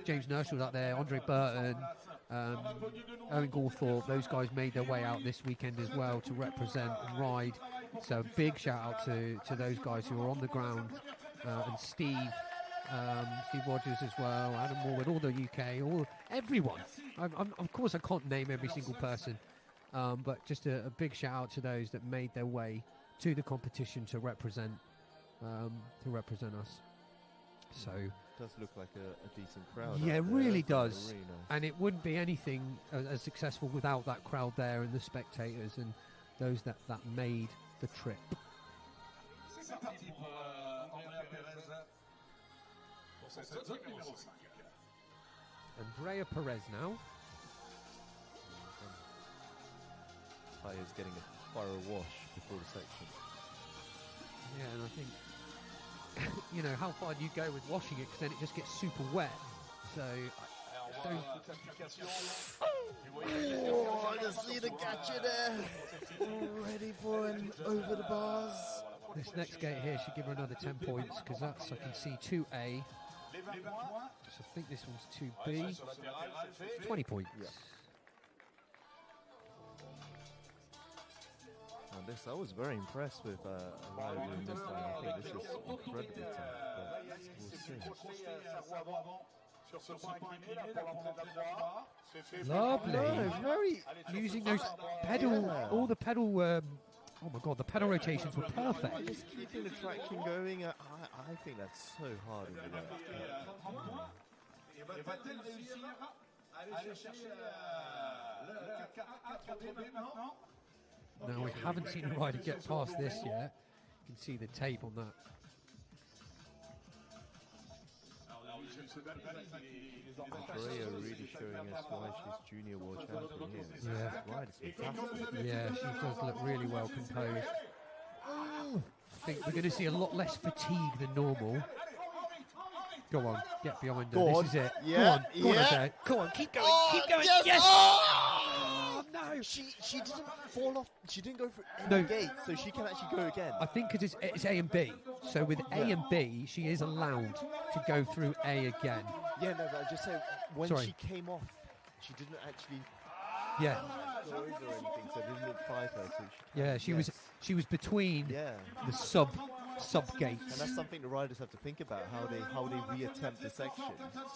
[SPEAKER 1] James Nurse was out there, Andre Burton, Owen Gawthorpe. Those guys made their way out this weekend as well to represent and ride. So big shout out to those guys who are on the ground, and Steve Rogers as well, Adam Morwood, all the UK, everyone. Of course, I can't name every single person. But just a big shout out to those that made their way to the competition to represent us. So
[SPEAKER 2] It does look like a decent crowd.
[SPEAKER 1] yeah, it really does.
[SPEAKER 2] Really nice.
[SPEAKER 1] And it wouldn't be anything as successful without that crowd there and the spectators and those that made the trip. Andrea Perez now.
[SPEAKER 2] Tyre's getting a thorough wash before the section.
[SPEAKER 1] Yeah, and I think, you know, how far do you go with washing it? Because then it just gets super wet. So, I don't...
[SPEAKER 2] Oh, I just see the catcher there. Ready for him over the bars.
[SPEAKER 1] This next gate here should give her another 10 points, because that's, I can see, 2A. So I think this one's 2B. 20 points.
[SPEAKER 2] Yeah. I was very impressed with Ryder in this line. I think this is incredibly tough, but we'll see.
[SPEAKER 1] Lovely.
[SPEAKER 2] No, very
[SPEAKER 1] Using those all the pedal, oh my god, the pedal rotations were perfect.
[SPEAKER 2] Just keeping the traction going. I think that's so hard in the way.
[SPEAKER 1] Now, we haven't seen a rider get past this yet. You can see the tape on that.
[SPEAKER 2] Andrea really showing us why she's junior world champion here.
[SPEAKER 1] Yeah.
[SPEAKER 2] This ride is fantastic.
[SPEAKER 1] Yeah, she does look really well composed. I think we're going to see a lot less fatigue than normal. Go on, get behind her.
[SPEAKER 2] Go on.
[SPEAKER 1] This is it.
[SPEAKER 2] Yeah,
[SPEAKER 1] Go on,
[SPEAKER 2] yeah.
[SPEAKER 1] Andrea. Go on, keep going, keep going.
[SPEAKER 2] Yes!
[SPEAKER 1] Yes!
[SPEAKER 2] Oh!
[SPEAKER 1] No!
[SPEAKER 2] She didn't fall off. She didn't go through
[SPEAKER 1] No.
[SPEAKER 2] any gate, so she can actually go again.
[SPEAKER 1] I think because it's A and B. So with A and B, she is allowed to go through A again.
[SPEAKER 2] Yeah, no, but I just said when
[SPEAKER 1] Sorry.
[SPEAKER 2] she came off, she didn't actually
[SPEAKER 1] Yeah,
[SPEAKER 2] go over anything, so it didn't fight her. So
[SPEAKER 1] yeah. She was between
[SPEAKER 2] yeah.
[SPEAKER 1] the sub gates.
[SPEAKER 2] And that's something the riders have to think about, how they reattempt the section.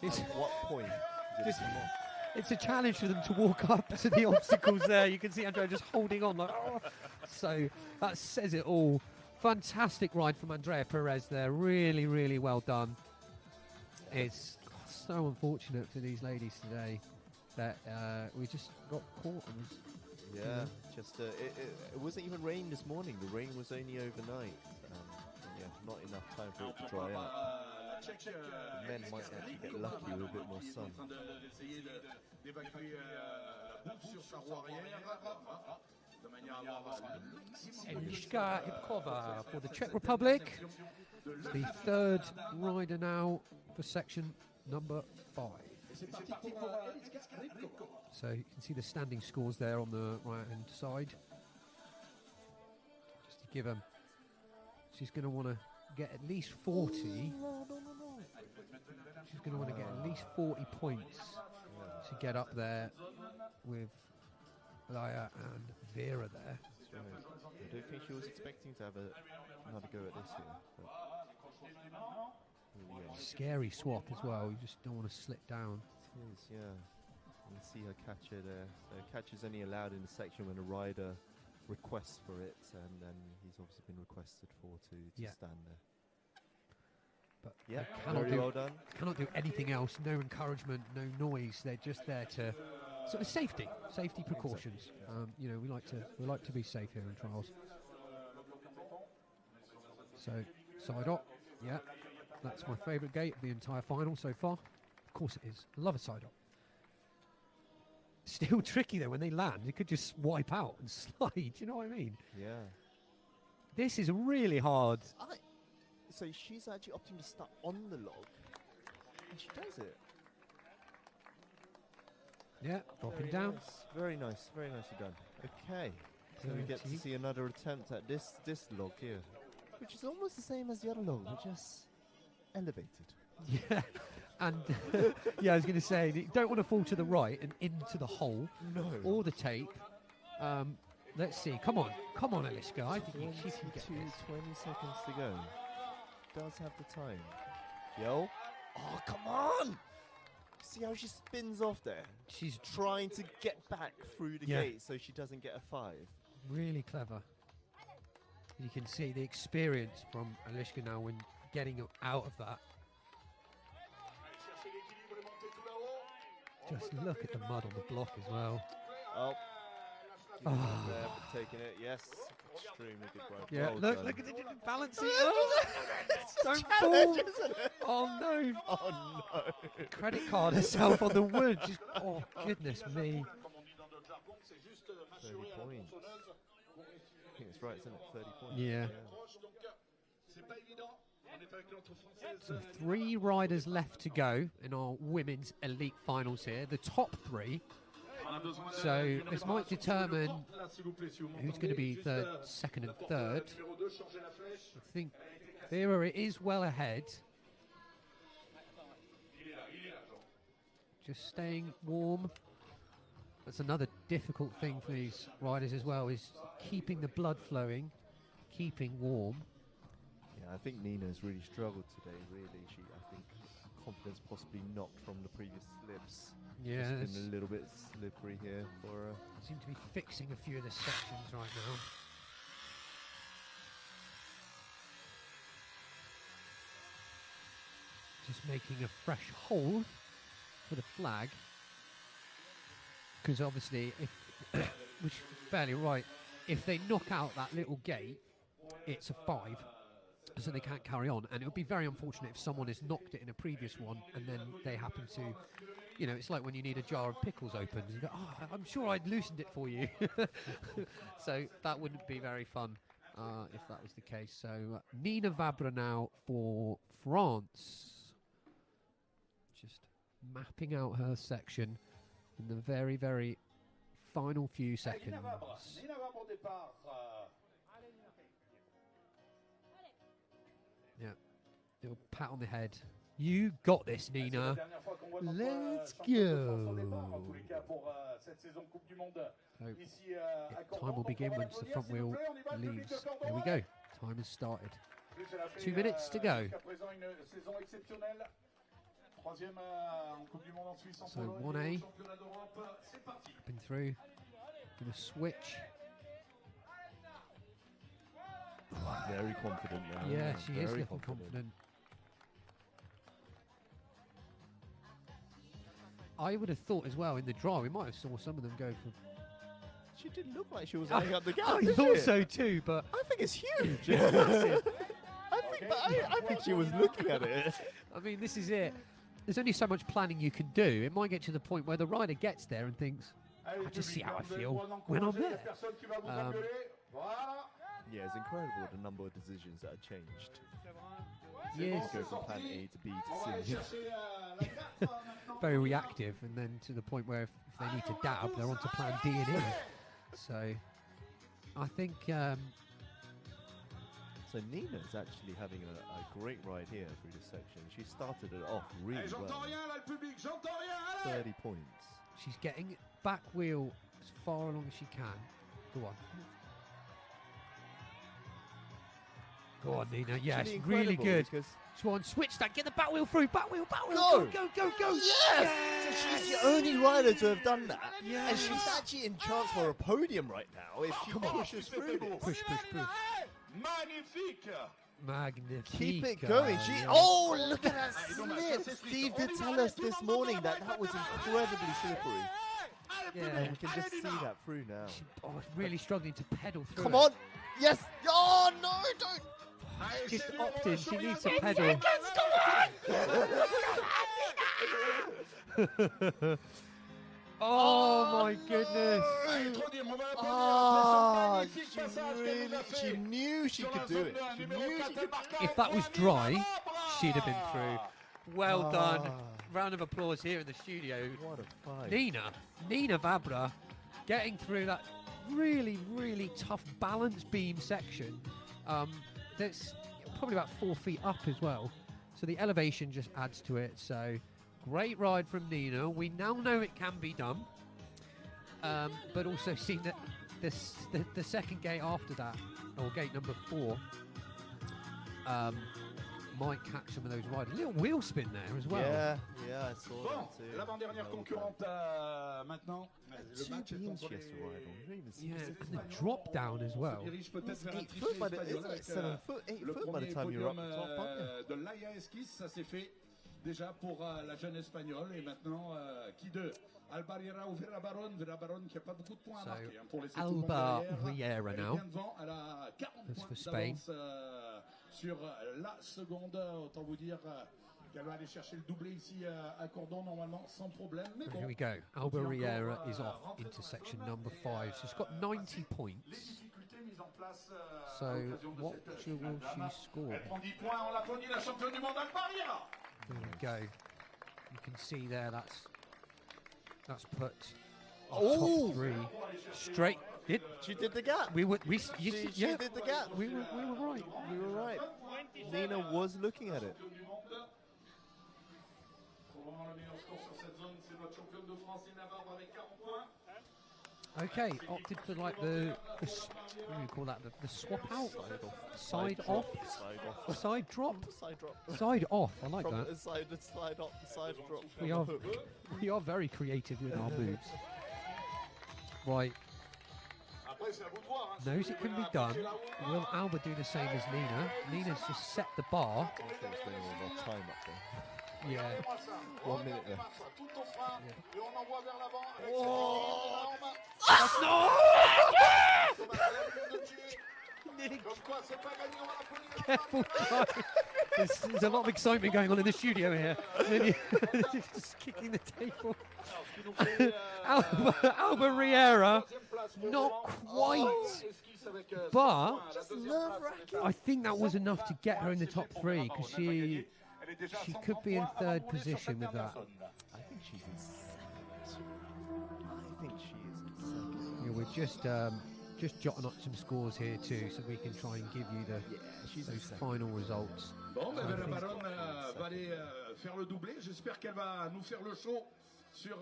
[SPEAKER 1] It's-
[SPEAKER 2] At what point did it
[SPEAKER 1] This-
[SPEAKER 2] come off?
[SPEAKER 1] It's a challenge for them to walk up to the obstacles there. You can see Andrea just holding on like, oh. So that says it all. Fantastic ride from Andrea Perez there. Really, really well done. It's so unfortunate for these ladies today that we just got caught.
[SPEAKER 2] Yeah, just it wasn't even rain this morning. The rain was only overnight. Yeah, not enough time for it to dry up. The men might actually get lucky with a bit more sun.
[SPEAKER 1] Eliška Ipkova for the Czech Republic. It's the third rider now for section number 5. So you can see the standing scores there on the right hand side. Just to give them, she's going to want to get at least 40. She's going to want to get at least 40 points to get up there with Laia and Vera there.
[SPEAKER 2] That's right. I don't think she was expecting to have another go at this here. But yeah,
[SPEAKER 1] Scary swap as well. You just don't want to slip down.
[SPEAKER 2] it is, yeah. You can see her catcher there. So catcher's only allowed in the section when a rider requests for it, and then he's obviously been requested to
[SPEAKER 1] Yeah.
[SPEAKER 2] stand there.
[SPEAKER 1] But
[SPEAKER 2] Yeah,
[SPEAKER 1] cannot
[SPEAKER 2] very
[SPEAKER 1] do-
[SPEAKER 2] well done.
[SPEAKER 1] Cannot do anything else. No encouragement, no noise. They're just there to sort of safety precautions. You know, we like to be safe here in trials. So side op, yeah, that's my favourite gate of the entire final so far. Of course it is. I love a side op. Still tricky though when they land. It could just wipe out and slide. You know what I mean?
[SPEAKER 2] Yeah.
[SPEAKER 1] This is really hard.
[SPEAKER 2] So she's actually opting to start on the log, and she does it.
[SPEAKER 1] Yeah, dropping
[SPEAKER 2] Very
[SPEAKER 1] down.
[SPEAKER 2] nice. Very nice. Very nicely done. Okay. So we get to
[SPEAKER 1] 30.
[SPEAKER 2] see another attempt at this log here, which is almost the same as the other log, but just elevated.
[SPEAKER 1] Yeah, and yeah, I was going to say, you don't want to fall to the right and into the hole
[SPEAKER 2] No.
[SPEAKER 1] or the tape. Let's see. Come on, Aliska. I think she can get
[SPEAKER 2] 20
[SPEAKER 1] this.
[SPEAKER 2] seconds to go. Does have the time. Yo. Oh, come on! See how she spins off there?
[SPEAKER 1] She's
[SPEAKER 2] Trying to get back through the
[SPEAKER 1] Yeah.
[SPEAKER 2] gate so she doesn't get a 5.
[SPEAKER 1] really clever. You can see the experience from Aliska now when getting out of that. Just look at the mud on the block as well.
[SPEAKER 2] Oh. Keeping on there, but taking it. Yes. Extremely good ride.
[SPEAKER 1] Yeah,
[SPEAKER 2] Well
[SPEAKER 1] look
[SPEAKER 2] done.
[SPEAKER 1] at it balancing. Oh, don't fall! Oh no!
[SPEAKER 2] Oh no.
[SPEAKER 1] Credit card herself on the wood. Just, oh goodness me!
[SPEAKER 2] 30 points. I think it's right, isn't it? 30 points.
[SPEAKER 1] Yeah. So 3 riders left to go in our women's elite finals here. The top 3. So this might determine who's going to be third, second, and third. I think Vera is well ahead. Just staying warm. That's another difficult thing for these riders as well, is keeping the blood flowing, keeping warm.
[SPEAKER 2] Yeah, I think Nina's really struggled today, really. I think confidence possibly knocked from the previous slips.
[SPEAKER 1] Yeah,
[SPEAKER 2] It's been a little bit slippery here for her.
[SPEAKER 1] seem to be fixing a few of the sections right now. Just making a fresh hole for the flag. Because obviously, which is fairly right, if they knock out that little gate, it's a 5. So they can't carry on. And it would be very unfortunate if someone has knocked it in a previous one and then they happen to, you know, it's like when you need a jar of pickles opened. You go, oh, I'm sure I'd loosened it for you. So that wouldn't be very fun if that was the case. So Nina Vabra now for France. Just mapping out her section in the very, very final few seconds. Yeah, little pat on the head. You got this, Nina. Let's go. So, yeah, time will begin once the front wheel leaves. There we go. Time has started. 2 minutes to go. So 1A, been through, gonna switch.
[SPEAKER 2] Very confident now.
[SPEAKER 1] Yeah, she is
[SPEAKER 2] very
[SPEAKER 1] looking confident. I would have thought as well in the draw we might have saw some of them go for.
[SPEAKER 2] She didn't look like she was eyeing up the gap.
[SPEAKER 1] I
[SPEAKER 2] did
[SPEAKER 1] thought
[SPEAKER 2] she?
[SPEAKER 1] so too, but
[SPEAKER 2] I think it's huge. I think she was looking at it.
[SPEAKER 1] I mean this is it. There's only so much planning you can do. It might get to the point where the rider gets there and thinks, I just see how I feel when I'm there.
[SPEAKER 2] Yeah, it's incredible the number of decisions that are changed.
[SPEAKER 1] Yes.
[SPEAKER 2] Go from plan A to B to C.
[SPEAKER 1] Very reactive, and then to the point where if they need to dab, they're on to plan D and E. So I think
[SPEAKER 2] So Nina's actually having a great ride here through this section. She started it off really well. 30 points.
[SPEAKER 1] she's getting back wheel as far along as she can. Go on. Go on, Nina. Yes,
[SPEAKER 2] Actually
[SPEAKER 1] really
[SPEAKER 2] incredible
[SPEAKER 1] good.
[SPEAKER 2] because-
[SPEAKER 1] Go on, switch that. Get the back wheel through. Back wheel, back wheel.
[SPEAKER 2] Go!
[SPEAKER 1] Go, go, go, go.
[SPEAKER 2] Yes! So she's the only rider to have done that.
[SPEAKER 1] Yes.
[SPEAKER 2] And she's actually in chance for a podium right now if she pushes through this.
[SPEAKER 1] Push, push, push.
[SPEAKER 3] Magnifique.
[SPEAKER 1] Magnifique.
[SPEAKER 2] Keep it going. Oh, look at that slip. Steve did tell us this morning that was incredibly slippery.
[SPEAKER 1] Yeah,
[SPEAKER 2] And we can just see that through now.
[SPEAKER 1] really struggling to pedal through.
[SPEAKER 2] Come on. Yes. Oh, no, don't.
[SPEAKER 1] She's just opted. She needs to pedal. Oh my goodness.
[SPEAKER 2] Oh, she knew she could do it.
[SPEAKER 1] If that was dry, she'd have been through. Well done. Round of applause here in the studio.
[SPEAKER 2] What a fight.
[SPEAKER 1] Nina Vabra getting through that really, really tough balance beam section. That's probably about 4 feet up as well. So the elevation just adds to it. So great ride from Nina. We now know it can be done. But also seeing that the second gate after that, or gate number 4, might catch some of those riders. A little wheel spin there as well.
[SPEAKER 2] Yeah, I saw that too.
[SPEAKER 3] L'avant-dernière concurrente maintenant. Le match est entre
[SPEAKER 1] Yeah, and the drop down as well.
[SPEAKER 3] dirige peut-être vers un
[SPEAKER 2] 8
[SPEAKER 3] triplé
[SPEAKER 2] foot by the,
[SPEAKER 3] espagnol
[SPEAKER 2] it's like
[SPEAKER 3] avec
[SPEAKER 2] 7 foot, 8
[SPEAKER 3] le
[SPEAKER 2] foot by the
[SPEAKER 3] premier
[SPEAKER 2] time you're up
[SPEAKER 3] podium
[SPEAKER 2] the top, aren't you?
[SPEAKER 3] de l'Aya Esquisse. Ça s'est fait déjà pour la jeune espagnole. Et maintenant, qui de Alba ou Vera Baron qui n'a pas beaucoup de points à marquer pour laisser tout le monde
[SPEAKER 1] Alba
[SPEAKER 3] derrière.
[SPEAKER 1] Riera
[SPEAKER 3] Elle est
[SPEAKER 1] now.
[SPEAKER 3] bien devant, elle a 40
[SPEAKER 1] That's
[SPEAKER 3] points
[SPEAKER 1] for Spain.
[SPEAKER 3] d'avance sur la seconde. Autant vous dire qu'elle va aller chercher le doublé ici à Cordon normalement sans problème. Mais bon,
[SPEAKER 1] Here we go. Alba Riera is off into section number 5. So she's got 90 points.
[SPEAKER 3] difficultés mises en place
[SPEAKER 1] So
[SPEAKER 3] à l'occasion de
[SPEAKER 1] what
[SPEAKER 3] cette
[SPEAKER 1] will
[SPEAKER 3] finale
[SPEAKER 1] she
[SPEAKER 3] dame.
[SPEAKER 1] score?
[SPEAKER 3] Elle prend 10 points, on l'applaudit, la championne du monde Alba Riera.
[SPEAKER 1] There we go. You can see there that's put
[SPEAKER 2] Oh!
[SPEAKER 1] top 3 straight.
[SPEAKER 2] She did the gap.
[SPEAKER 1] We
[SPEAKER 2] She
[SPEAKER 1] yeah,
[SPEAKER 2] did the gap.
[SPEAKER 1] we were right.
[SPEAKER 2] We were right. Nina was looking at it.
[SPEAKER 3] Du monde. Pour le moment, le meilleur score sur cette zone, c'est notre championne de France, Nina Vabra, avec 40 points.
[SPEAKER 1] Okay, opted for like the what do you call that? The swap out, side off, side drop,
[SPEAKER 2] Side drop.
[SPEAKER 1] side off. I like
[SPEAKER 2] From
[SPEAKER 1] that.
[SPEAKER 2] the side up, the side drop.
[SPEAKER 1] We are very creative with our moves. Right,
[SPEAKER 3] Après, c'est à vous de voir. Hein.
[SPEAKER 1] knows it can be done. Will Alba do the same as Nina? Nina's just set the bar.
[SPEAKER 2] I think it's going a lot of time up there.
[SPEAKER 1] Yeah.
[SPEAKER 2] 1 minute left.
[SPEAKER 3] Tout au frein, et on envoie vers l'avant. Avec
[SPEAKER 1] That's not.
[SPEAKER 3] Comme quoi, c'est pas gagné, on va l'applaudir.
[SPEAKER 1] Careful, guys. There's a lot of excitement going on in the studio here. Just kicking the table. Alba Riera, not quite, but I think that was enough to get her in the top 3 because she could be in 3rd position with that.
[SPEAKER 2] I think she's in 2nd. I think she is in 2nd.
[SPEAKER 1] Yeah, we're just jotting up some scores here too, so we can try and give you those final results.
[SPEAKER 3] Bon, mais la Baronne va aller faire le doublé. J'espère qu'elle va nous faire le show sur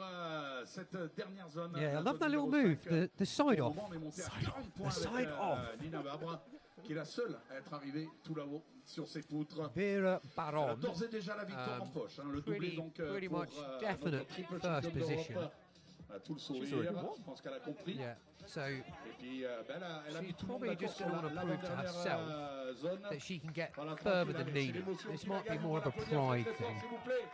[SPEAKER 3] cette dernière zone.
[SPEAKER 1] Yeah, I love that little move, the side off.
[SPEAKER 3] The side off. Nina Vabra, qui est la seule à être arrivée tout là-haut sur ses poutres.
[SPEAKER 1] Vera
[SPEAKER 3] Elle a
[SPEAKER 1] Baron,
[SPEAKER 3] d'ores et déjà la victoire en poche. Hein, le doublé donc
[SPEAKER 1] pretty
[SPEAKER 3] pour
[SPEAKER 1] much
[SPEAKER 3] notre
[SPEAKER 1] definite
[SPEAKER 3] triple
[SPEAKER 1] first
[SPEAKER 3] championne d'Europe.
[SPEAKER 1] position.
[SPEAKER 3] Tout le sourire, je pense qu'elle a compris.
[SPEAKER 1] Yeah, so
[SPEAKER 3] Et puis, elle a mis
[SPEAKER 1] she's
[SPEAKER 3] tout le monde
[SPEAKER 1] probably
[SPEAKER 3] d'accord
[SPEAKER 1] just
[SPEAKER 3] sur
[SPEAKER 1] going to want to prove to
[SPEAKER 3] l'avant-dernière
[SPEAKER 1] herself
[SPEAKER 3] zone.
[SPEAKER 1] that she can get
[SPEAKER 3] Voilà,
[SPEAKER 1] further
[SPEAKER 3] tranquille,
[SPEAKER 1] than
[SPEAKER 3] allez, c'est
[SPEAKER 1] Nina.
[SPEAKER 3] l'émotion
[SPEAKER 1] This
[SPEAKER 3] qui
[SPEAKER 1] might be
[SPEAKER 3] la
[SPEAKER 1] more of a
[SPEAKER 3] gagne, on va
[SPEAKER 1] pride
[SPEAKER 3] l'applaudir très fort,
[SPEAKER 1] thing.
[SPEAKER 3] s'il vous plaît.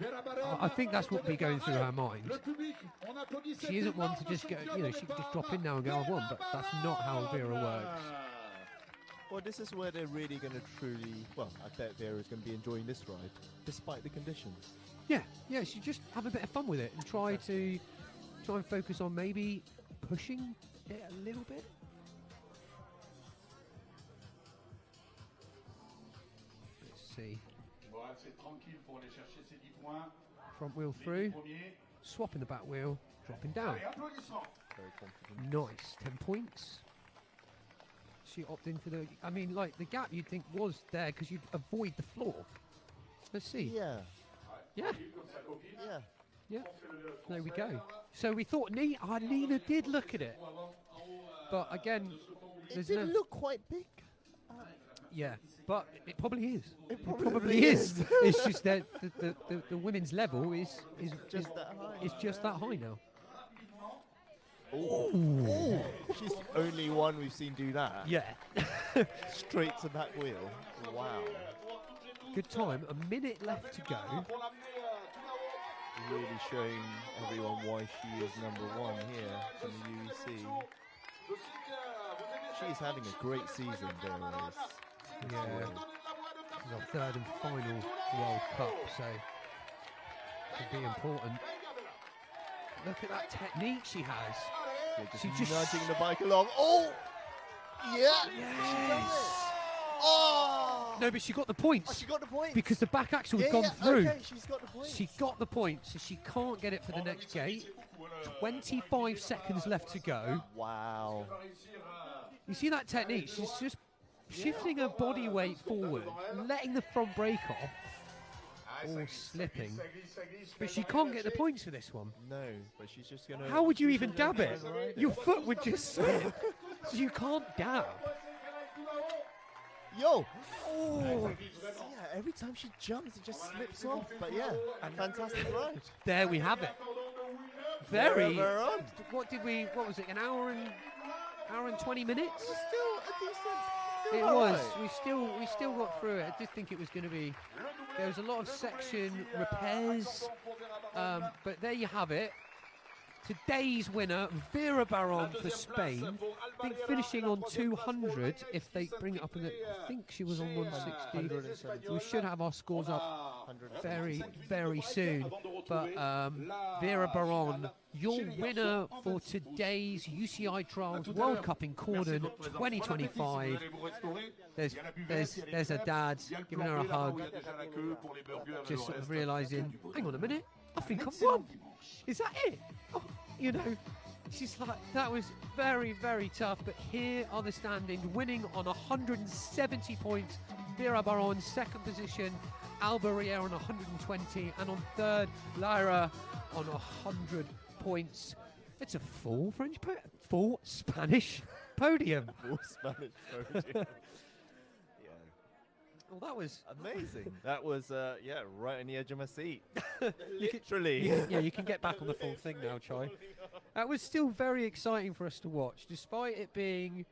[SPEAKER 3] Vera Baron,
[SPEAKER 1] I think that's what will be going through her mind.
[SPEAKER 3] le public, on applaudit cette
[SPEAKER 1] She isn't one to
[SPEAKER 3] énorme
[SPEAKER 1] just go,
[SPEAKER 3] championne
[SPEAKER 1] she
[SPEAKER 3] de
[SPEAKER 1] could just
[SPEAKER 3] départ,
[SPEAKER 1] drop in now and go, I've won, but that's not how Vera works.
[SPEAKER 2] Well, this is where they're really going to truly. Well, I bet Vera's going to be enjoying this ride, despite the conditions.
[SPEAKER 1] Yeah, she just have a bit of fun with it and try and focus on maybe pushing it a little bit. Let's see.
[SPEAKER 3] Bon, c'est tranquille pour aller chercher ses 10 points.
[SPEAKER 1] Front wheel
[SPEAKER 3] Les
[SPEAKER 1] through,
[SPEAKER 3] 10 premiers.
[SPEAKER 1] swapping the back wheel, dropping down.
[SPEAKER 3] Allez, applaudissements.
[SPEAKER 2] Very confident.
[SPEAKER 1] Nice, 10 points. She opted for the. I mean, like the gap you'd think was there because you'd avoid the floor. Let's see.
[SPEAKER 2] Yeah.
[SPEAKER 1] Yeah,
[SPEAKER 3] Comme sa copine.
[SPEAKER 2] Yeah.
[SPEAKER 1] yeah. There we go. So we thought Nina did look at it, but again,
[SPEAKER 2] It
[SPEAKER 1] there's
[SPEAKER 2] did
[SPEAKER 1] no.
[SPEAKER 2] look quite big.
[SPEAKER 1] Yeah, but it probably is.
[SPEAKER 2] It
[SPEAKER 1] Probably
[SPEAKER 2] probably
[SPEAKER 1] is.
[SPEAKER 2] is.
[SPEAKER 1] It's just that the women's level is
[SPEAKER 2] Just that high.
[SPEAKER 1] It's just that high now.
[SPEAKER 2] Ooh. She's the only one we've seen do that.
[SPEAKER 1] Yeah.
[SPEAKER 2] Straight to back wheel. Wow.
[SPEAKER 1] Good time. A minute left to go.
[SPEAKER 2] Really showing everyone why she is #1 here in the UEC. She's having a great season, Vera is.
[SPEAKER 1] Yeah. This is our third and final World Cup, so it will be important. Look at that technique she has.
[SPEAKER 2] Yeah,
[SPEAKER 1] She
[SPEAKER 2] just
[SPEAKER 1] just
[SPEAKER 2] nudging the bike along. Oh! Yeah!
[SPEAKER 1] Yes.
[SPEAKER 2] Oh!
[SPEAKER 1] No, but she got the points.
[SPEAKER 2] Oh, she got the points.
[SPEAKER 1] Because the back axle had gone through.
[SPEAKER 2] Okay, she's got the points.
[SPEAKER 1] She got the points, so she can't get it for the next gate. 25 seconds left to go.
[SPEAKER 2] Wow.
[SPEAKER 1] You see that technique? She's just shifting her body weight forward, letting the front brake off, or slipping. But she can't get the points for this one.
[SPEAKER 2] No, but she's just going to...
[SPEAKER 1] How would you even dab it? Your foot would just slip. So you can't dab.
[SPEAKER 2] Yo! Oh! Yeah, every time she jumps, it just slips off. But yeah, fantastic ride.
[SPEAKER 1] There we have it. Very. What was it? An hour and 20 minutes?
[SPEAKER 2] It was still a decent...
[SPEAKER 1] It was. We still got through it. I did think it was going to be. There was a lot of section repairs, but there you have it. Today's winner, Vera Baron for Spain. I think finishing on 200 if they bring it up. I think she was on 160. We should have our scores up very, very soon. But Vera Baron, your winner for today's UCI Trials World Cup in Cordon 2025. There's her dad giving her a hug. Just sort of realising, hang on a minute, I think I've won. Is that it? Oh, you know, she's like, that was very, very tough. But here are the standings. Winning on 170 points, Vera Baron, second position. Alba Riera on 120. And on third, Lyra on 100 points. It's a full Spanish podium.
[SPEAKER 2] Full Spanish podium.
[SPEAKER 1] Well, that was
[SPEAKER 2] amazing. That was, right on the edge of my seat. Literally.
[SPEAKER 1] Yeah, you can get back on the full thing now, Chai. That was still very exciting for us to watch, despite it being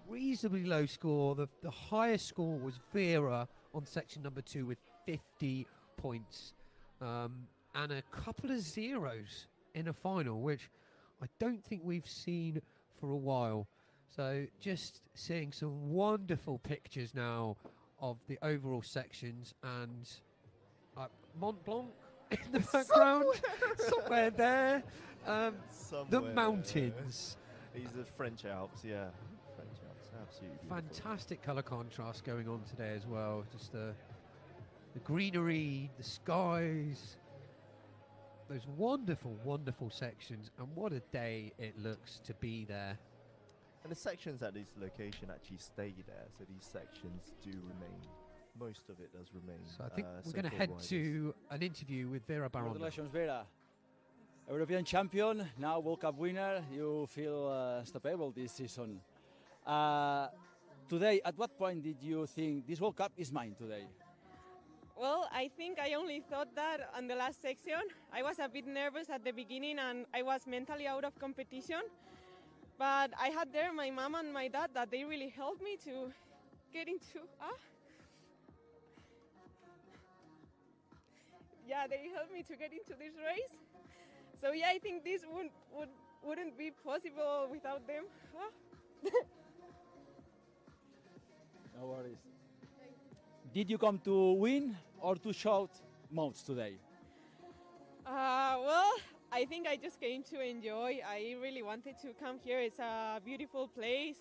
[SPEAKER 1] reasonably low score. The highest score was Vera on section number 2 with 50 points, and a couple of zeros in a final, which I don't think we've seen for a while. So just seeing some wonderful pictures now of the overall sections, and Mont Blanc in the background, somewhere there. The mountains.
[SPEAKER 2] These are French Alps, yeah. French Alps, absolutely beautiful.
[SPEAKER 1] Fantastic colour contrast going on today as well. Just the greenery, the skies, those wonderful, wonderful sections, and what a day it looks to be there.
[SPEAKER 2] And the sections at this location actually stay there, so these sections do remain. Most of it does remain.
[SPEAKER 1] So I think we're going to head to an interview with Vera Baron.
[SPEAKER 4] Congratulations, Vera. European champion, now World Cup winner. You feel unstoppable this season. Today, at what point did you think this World Cup is mine today?
[SPEAKER 5] Well, I think I only thought that on the last section. I was a bit nervous at the beginning and I was mentally out of competition. But I had there my mom and my dad that they really helped me to get into. Yeah, they helped me to get into this race. So yeah, I think this wouldn't be possible without them.
[SPEAKER 4] No worries. Did you come to win or to shout modes today?
[SPEAKER 5] Well, I think I just came to enjoy. I really wanted to come here. It's a beautiful place.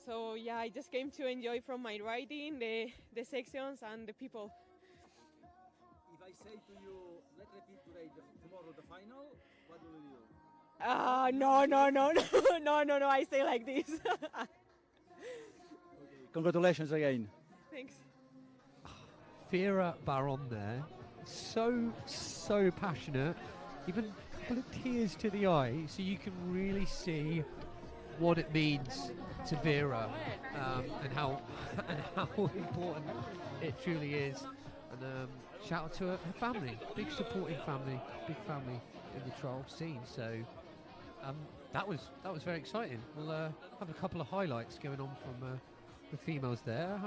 [SPEAKER 5] So yeah, I just came to enjoy from my riding, the sections and the people.
[SPEAKER 4] If I say to you, let's repeat today, tomorrow the final, what will you do?
[SPEAKER 5] No, I say like this.
[SPEAKER 4] Okay. Congratulations again.
[SPEAKER 5] Thanks.
[SPEAKER 1] Vera Baron there, so passionate. Even a couple of tears to the eye, so you can really see what it means to Vera, and how important it truly is. And shout out to her family, big supporting family, big family in the trial scene. So That was very exciting. We'll have a couple of highlights going on from the females there.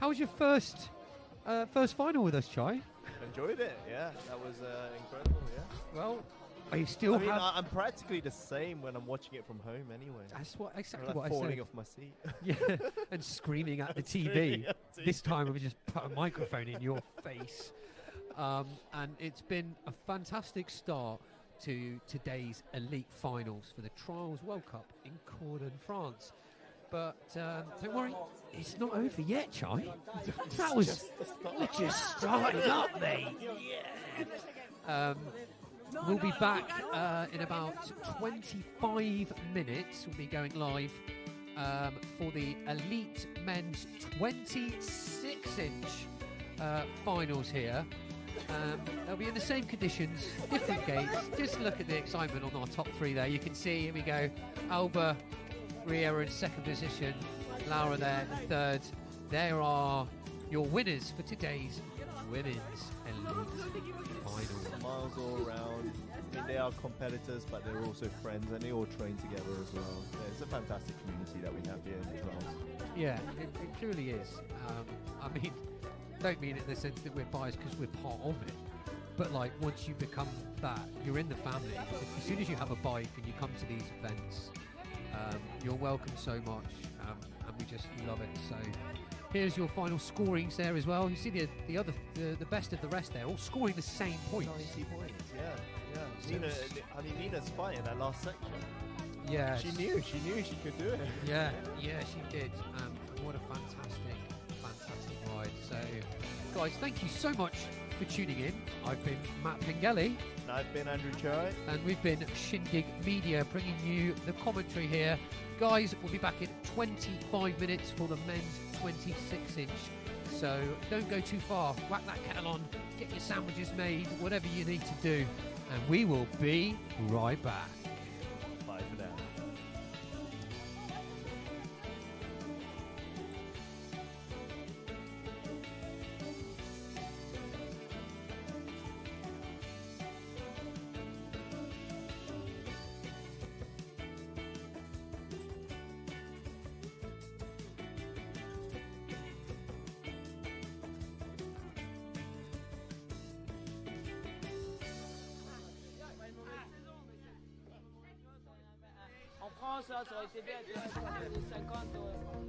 [SPEAKER 1] How was your first final with us, Chai?
[SPEAKER 2] Enjoyed it, yeah. That was incredible, yeah.
[SPEAKER 1] Well, I still
[SPEAKER 2] I'm practically the same when I'm watching it from home anyway.
[SPEAKER 1] That's exactly
[SPEAKER 2] I'm
[SPEAKER 1] what I said.
[SPEAKER 2] falling off my seat.
[SPEAKER 1] Yeah, and screaming at the TV. This time we just put a microphone in your face. And it's been a fantastic start to today's elite finals for the Trials World Cup in Cordon, France. But don't worry, it's not over yet, Chai. That was just starting up, mate. Yeah. We'll be back in about 25 minutes. We'll be going live for the elite men's 26-inch finals here. They'll be in the same conditions, different gates. Just look at the excitement on our top three there. You can see, here we go, Alba, Ria in second position, Laura there in third. There are your winners for today's women's elite final.
[SPEAKER 2] Miles all around. I mean, they are competitors, but they're also friends, and they all train together as well. Yeah, it's a fantastic community that we have here in the trials.
[SPEAKER 1] Yeah, it truly is. I mean, don't mean it in the sense that we're biased because we're part of it, but like once you become that, you're in the family. As soon as you have a bike and you come to these events, you're welcome so much, and we just love it. So here's your final scorings there as well. You see the best of the rest there, all scoring the same points.
[SPEAKER 2] 90 points, yeah. Nina's fighting that last section.
[SPEAKER 1] Yeah,
[SPEAKER 2] she knew she could do it.
[SPEAKER 1] Yeah, she did. What a fantastic ride. So, guys, thank you so much for tuning in. I've been Matt Pengelly.
[SPEAKER 2] And I've been Andrew Chai.
[SPEAKER 1] And we've been Shindig Media, bringing you the commentary here. Guys, we'll be back in 25 minutes for the men's 26-inch. So don't go too far. Whack that kettle on, get your sandwiches made, whatever you need to do. And we will be right back.
[SPEAKER 2] Bye for now.
[SPEAKER 4] En France, là, ça aurait été bien, tu vois, 50.